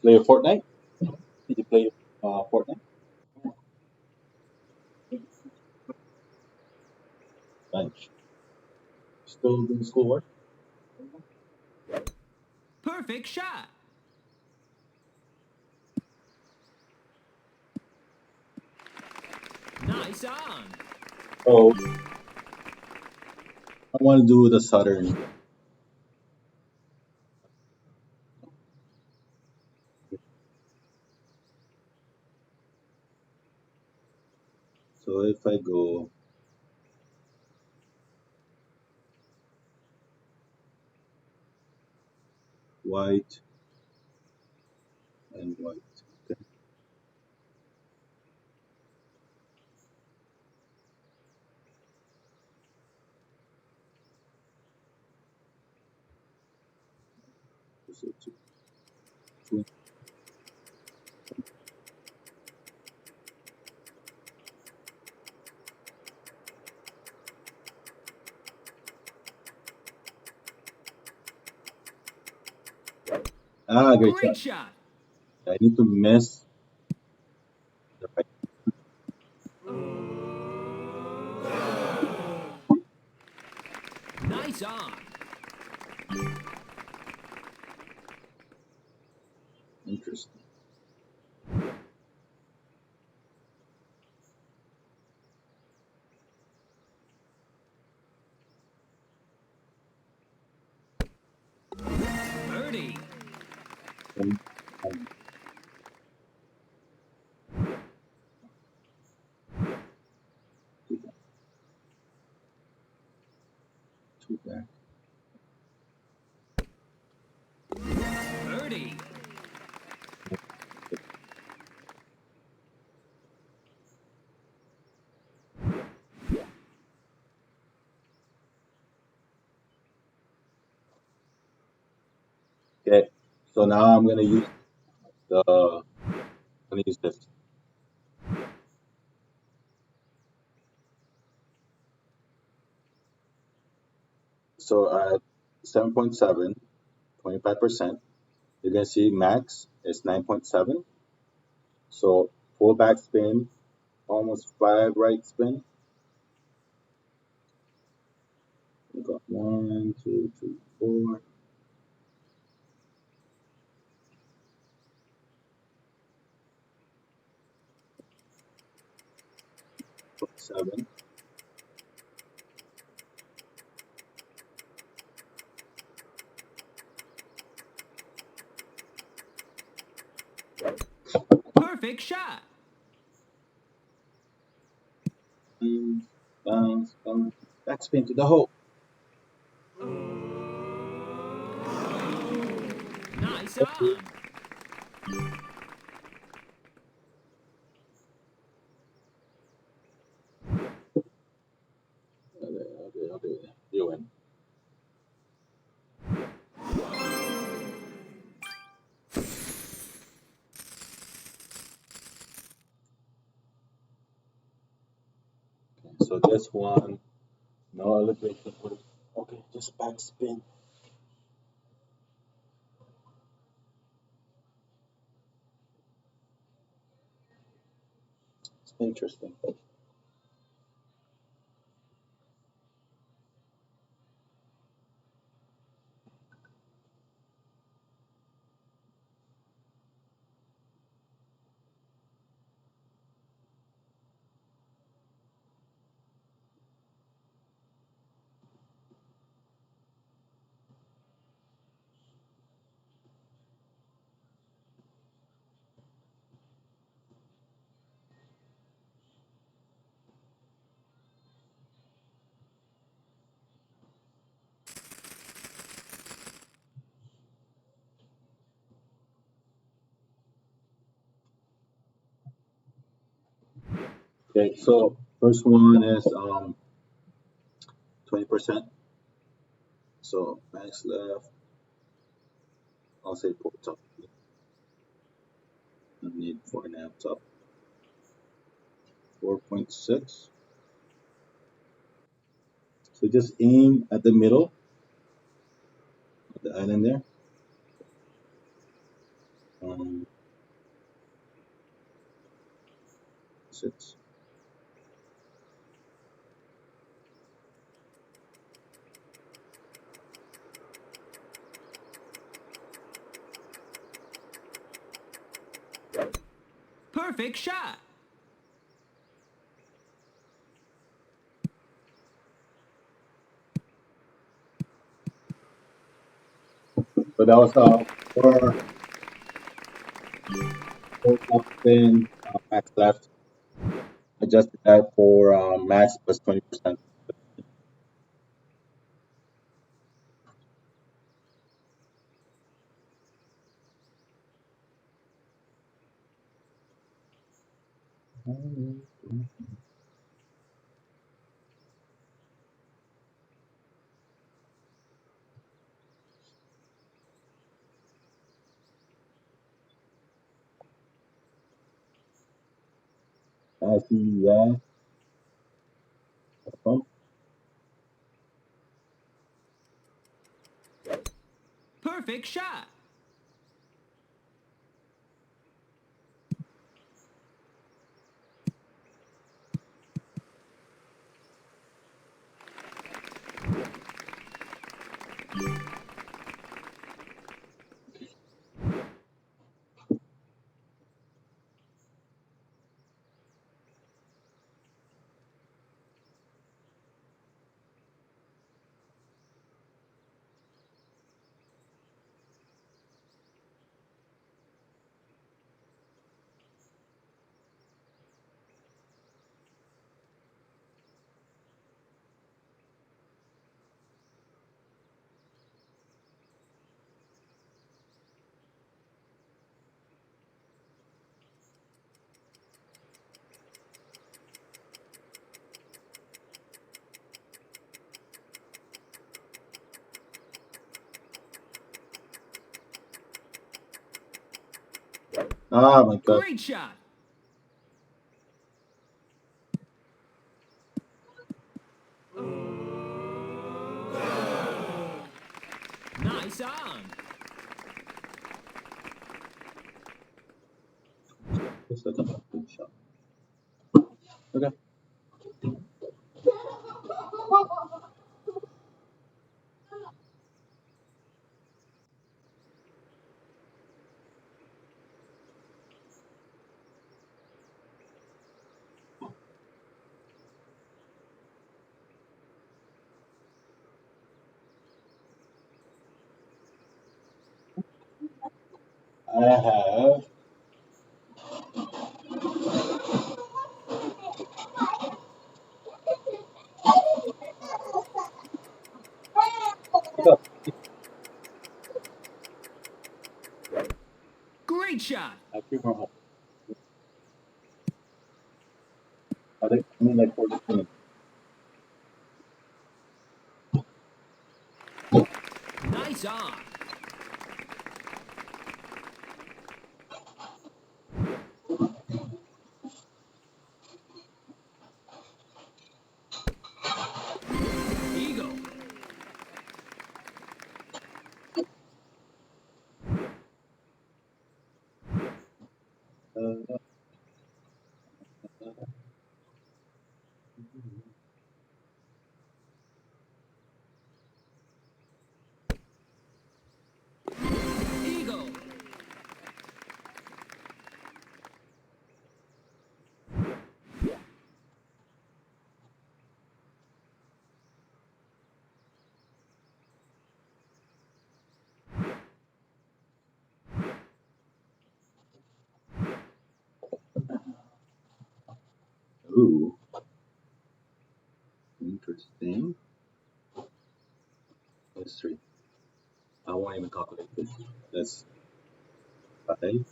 [SPEAKER 1] Play a Fortnite? Did you play Fortnite? Lunch. Still doing schoolwork?
[SPEAKER 2] Perfect shot. Nice on.
[SPEAKER 1] Oh, I want to do the Southern. So if I go, white and white. Okay. So two. Ah, great
[SPEAKER 2] Great
[SPEAKER 1] shot.
[SPEAKER 2] shot.
[SPEAKER 1] I need to miss the right.
[SPEAKER 2] Nice on.
[SPEAKER 1] Interesting.
[SPEAKER 2] Birdie.
[SPEAKER 1] Um, um, two back. Two back.
[SPEAKER 2] Birdie.
[SPEAKER 1] Okay. So now I'm gonna use the. I'm gonna use this. So at 7.7, 25%, you're gonna see max is 9.7. So full back spin, almost five right spin. We got one, two, three, 4.7.
[SPEAKER 2] Perfect shot.
[SPEAKER 1] Bounce, bounce, bounce. Back spin to the hole.
[SPEAKER 2] Nice on.
[SPEAKER 1] Okay, okay, okay. You win. So this one, no elevation. Okay, just back spin. It's interesting. Okay, so first one is 20%. So max left, I'll say four top. I need 4.5 top. 4.6. So just aim at the middle of the island there. Um, Six.
[SPEAKER 2] Perfect shot.
[SPEAKER 1] So that was four top spin, max left. Adjusted that for max plus 20%. I see, yeah. Pump.
[SPEAKER 2] Perfect shot.
[SPEAKER 1] Ah, my God.
[SPEAKER 2] Great shot. Nice on.
[SPEAKER 1] That's such a good shot. Okay. I have. Pick up.
[SPEAKER 2] Great shot.
[SPEAKER 1] I have three more holes. I mean, like 14.
[SPEAKER 2] Nice on. Eagle.
[SPEAKER 1] Uh,
[SPEAKER 2] Eagle.
[SPEAKER 1] ooh, interesting. That's three. I won't even calculate this. That's five.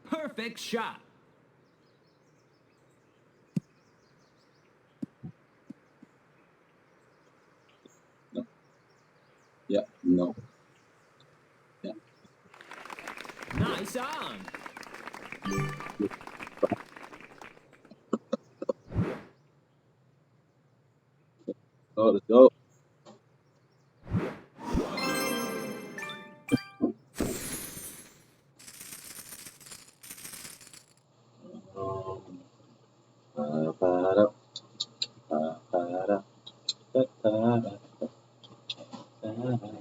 [SPEAKER 2] Perfect shot.
[SPEAKER 1] No. Yeah, no. Yeah.
[SPEAKER 2] Nice on.
[SPEAKER 1] Oh, let's go. Um, ba-ba-da, ba-ba-da, ba-ba-da, ba-ba-da.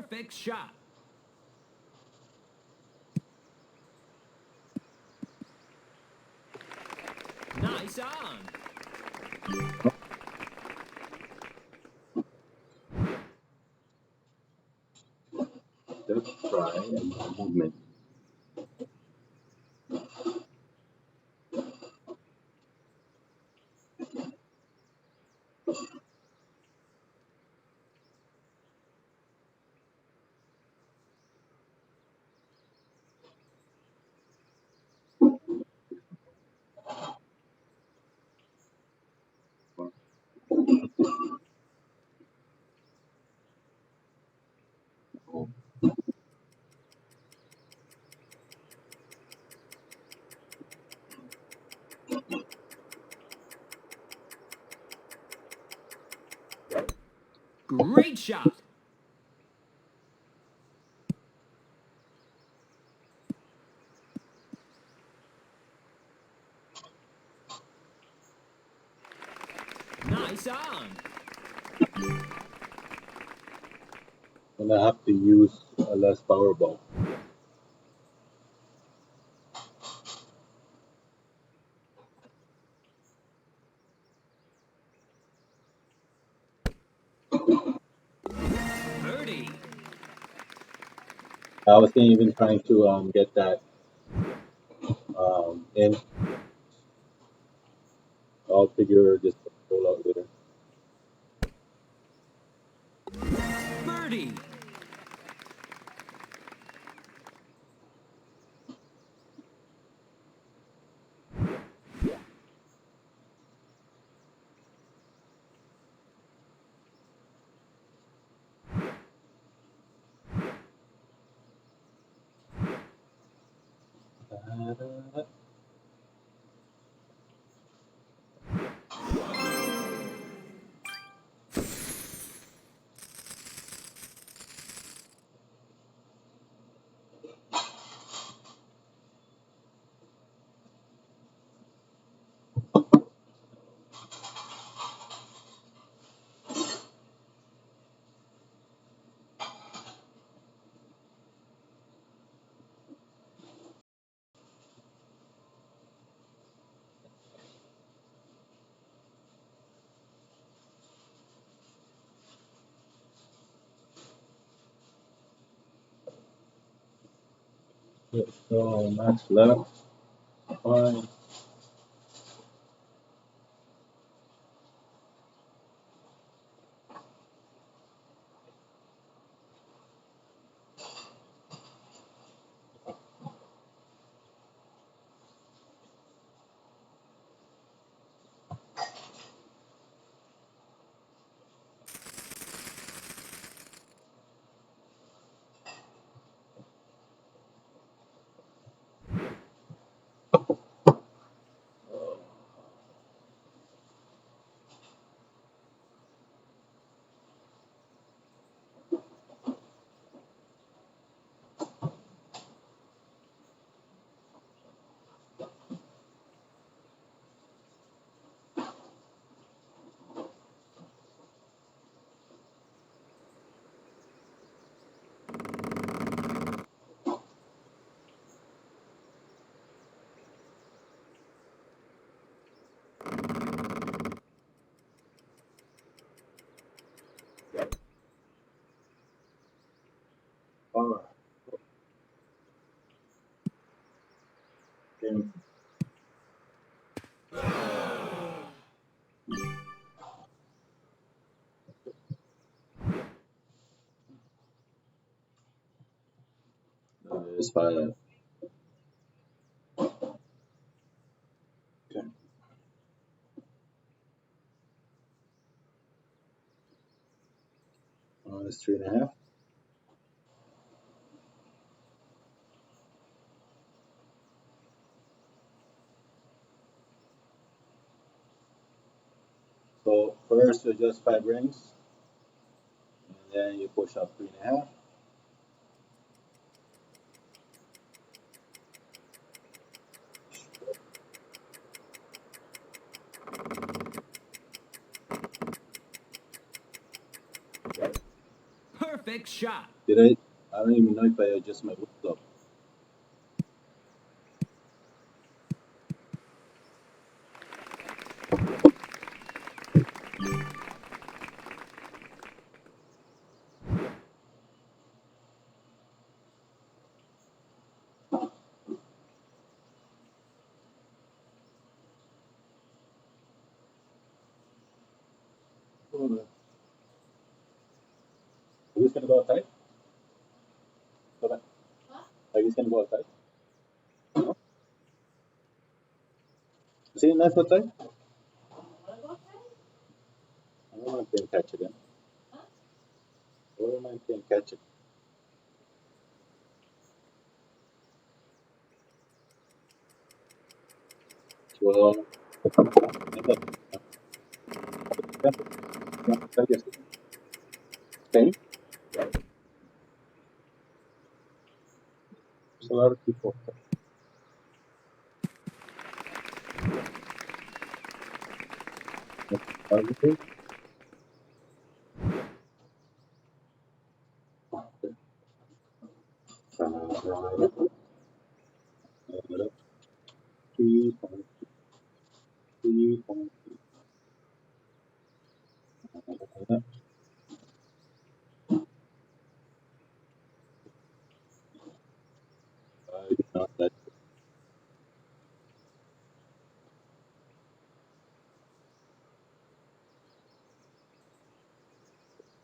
[SPEAKER 2] Perfect shot. Nice on.
[SPEAKER 1] Let's try a movement. Oh,
[SPEAKER 2] Great shot. Nice on.
[SPEAKER 1] and I have to use a less power ball.
[SPEAKER 2] Birdie.
[SPEAKER 1] I was even trying to get that in. I'll figure this all out later.
[SPEAKER 2] Birdie.
[SPEAKER 1] Da-da-da. So match left. Fine. Power. Okay. That is fine. Okay. It's 3.5. So first you adjust 5 rings, and then you push up 3.5.
[SPEAKER 2] Perfect shot.
[SPEAKER 1] Did I? I don't even know if I adjust my wood club. Hold on. Are you just gonna go outside? Go back. Are you just gonna go outside? See, nice outside. I don't know if they can catch it in. I don't know if they can catch it. Well, okay. There's a lot of people. Okay. That's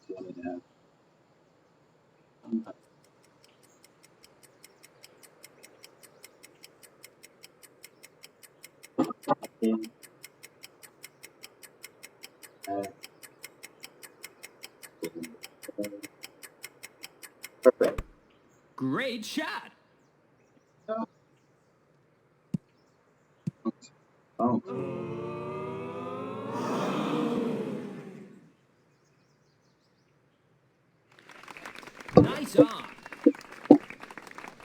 [SPEAKER 1] 1.5. Perfect.
[SPEAKER 2] Great shot.
[SPEAKER 1] Oh,
[SPEAKER 2] Nice on.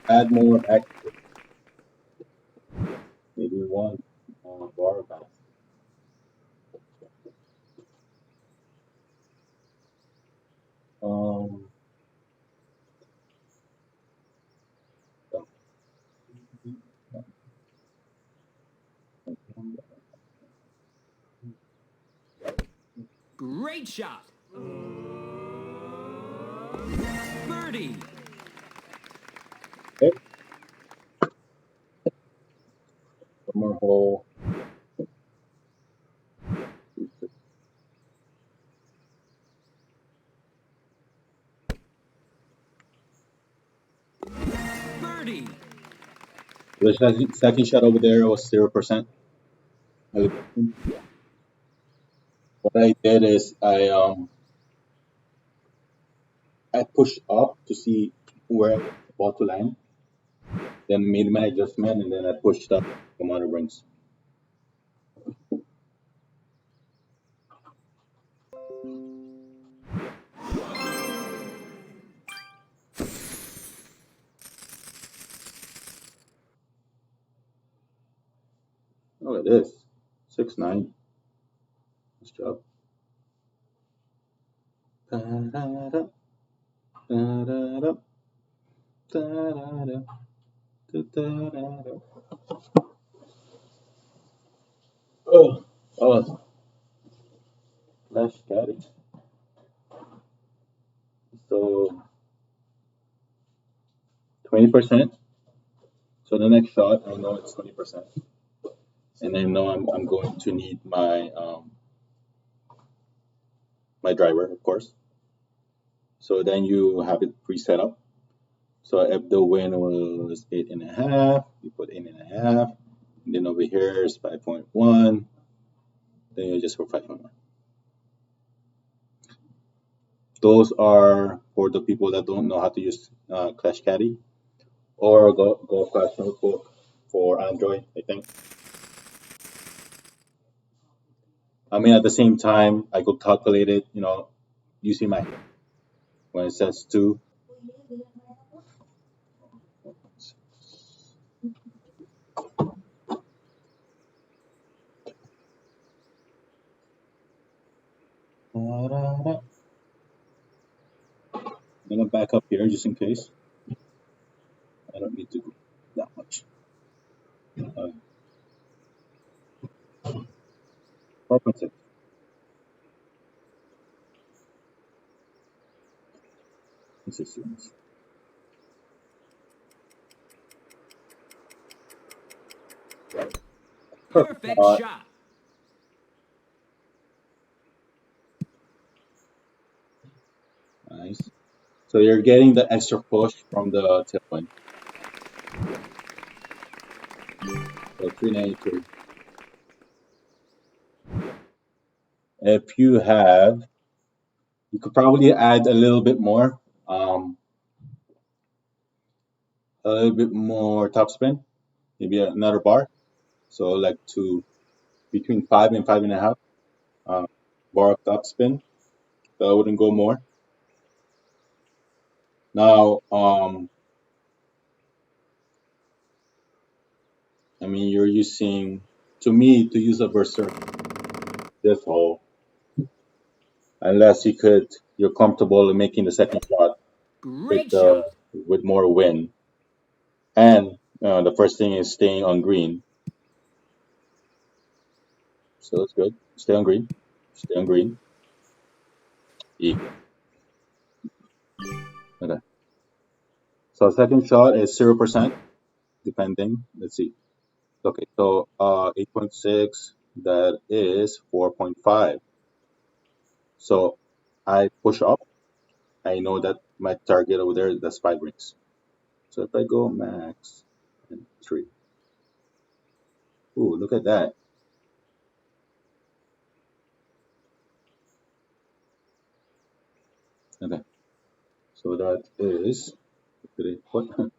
[SPEAKER 1] add more extra. Maybe one bar back. Um,
[SPEAKER 2] Great shot. Birdie.
[SPEAKER 1] okay, one more hole.
[SPEAKER 2] Birdie.
[SPEAKER 1] The second shot over there was 0%. What I did is I pushed up to see where I was about to land, then made my adjustment, and then I pushed up from other rings. Look at this, 6-9. Nice job. Da-da-da, da-da-da, da-da-da, da-da-da. Oh, oh, flash caddy. So 20%. So the next shot, I know it's 20%, and I know I'm going to need my driver, of course. So then you have it pre-set up. So if the win was 8.5, you put 8.5. And then over here is 5.1. Then you just for 5.1. Those are for the people that don't know how to use Clash Caddy or Go Clash Notebook for Android, I think. I mean, at the same time, I could calculate it, using my when it says 2. gonna back up here just in case. I don't need to go that much. 4.6. Consistency. Perfect
[SPEAKER 2] Perfect
[SPEAKER 1] shot.
[SPEAKER 2] shot.
[SPEAKER 1] Nice. So you're getting the extra push from the tailwind. So 392. If you have, you could probably add a little bit more, a little bit more topspin, maybe another bar. So like to between 5 and 5.5 bar of topspin. So I wouldn't go more. Now, I mean, you're using, to me, to use a berserk this hole, unless you're comfortable in making the second shot
[SPEAKER 2] Great shot.
[SPEAKER 1] with more wind. And the first thing is staying on green. So it's good. Stay on green. Stay on green. E. Okay. So second shot is 0%, depending. Let's see. Okay. So 8.6. That is 4.5. So I push up. I know that my target over there, that's 5 rings. So if I go max and 3. Ooh, look at that. Okay. So that is, what?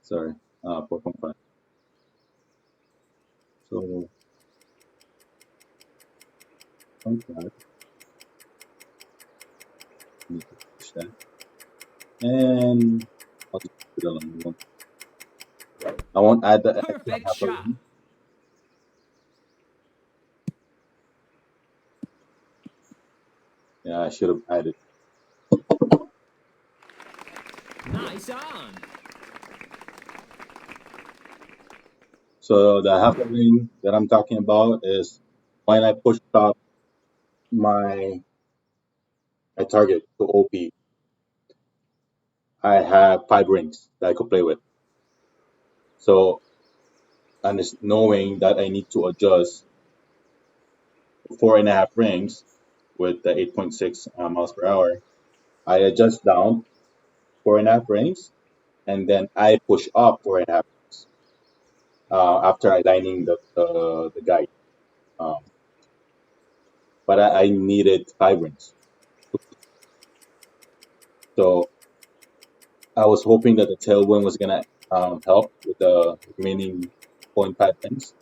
[SPEAKER 1] Sorry, 4.5. So 0.5, need to push that. And I'll just put it on. I won't add the extra
[SPEAKER 2] Perfect
[SPEAKER 1] half a
[SPEAKER 2] shot.
[SPEAKER 1] ring. Yeah, I should have added.
[SPEAKER 2] Nice on.
[SPEAKER 1] So the half a ring that I'm talking about is when I push up my my target to OP, I have 5 rings that I could play with. So and it's knowing that I need to adjust 4.5 rings with the 8.6 miles per hour. I adjust down 4.5 rings, and then I push up 4.5 rings after aligning the guide. Um, but I needed 5 rings. So I was hoping that the tailwind was gonna help with the remaining zero point 0.5 rings.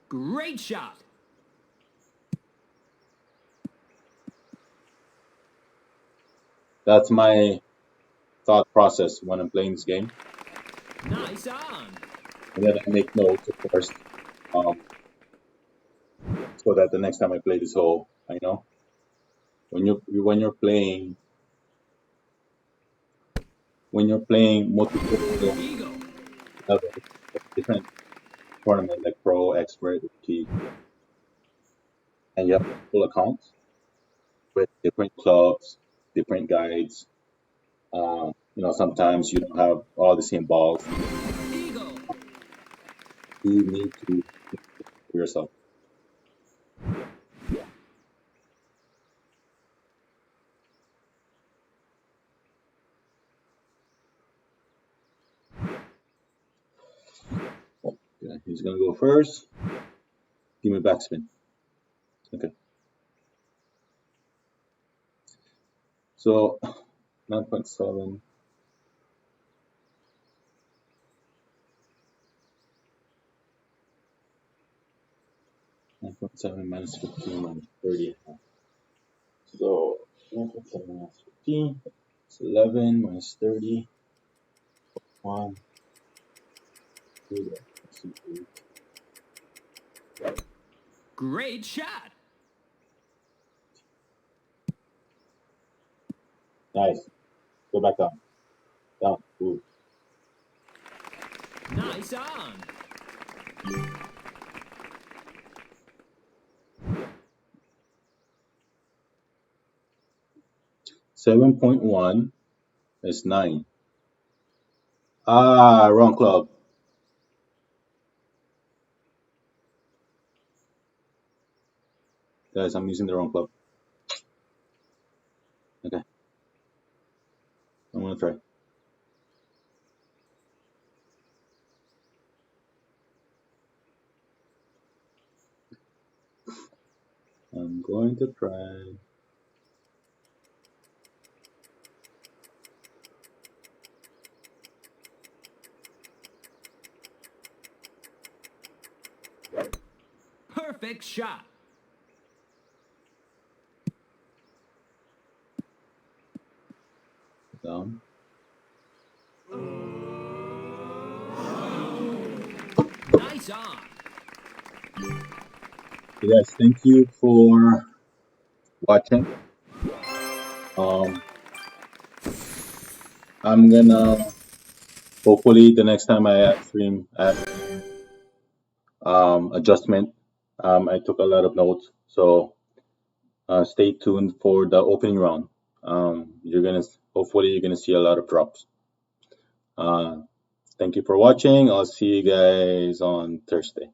[SPEAKER 2] Great shot.
[SPEAKER 1] That's my thought process when I'm playing this game.
[SPEAKER 2] Nice on.
[SPEAKER 1] And then I make notes, of course, um, so that the next time I play this hole, I know when you're playing multiple
[SPEAKER 2] Eagle.
[SPEAKER 1] levels, like different tournament like pro, expert, rookie, and you have multiple accounts with different clubs, different guides. Sometimes you don't have all the same balls.
[SPEAKER 2] Eagle.
[SPEAKER 1] You need to for yourself. Oh, yeah, he's gonna go first. Give me backspin. Okay. So 9.7, 9.7 minus 15 minus 30. So 9.7 minus 15. It's 11 minus 30. 1, 2, let's see, 8.
[SPEAKER 2] Great shot.
[SPEAKER 1] Nice. Go back down. Down. Ooh.
[SPEAKER 2] Nice on.
[SPEAKER 1] $7.1 is 9. Ah, wrong club. Guys, I'm using the wrong club. Okay, I'm gonna try. I'm going to try.
[SPEAKER 2] Perfect shot.
[SPEAKER 1] Down.
[SPEAKER 2] Nice on.
[SPEAKER 1] So guys, thank you for watching. Um, I'm gonna hopefully the next time I stream at adjustment. I took a lot of notes, so stay tuned for the opening round. You're gonna hopefully you're gonna see a lot of drops. Uh, Thank you for watching. I'll see you guys on Thursday.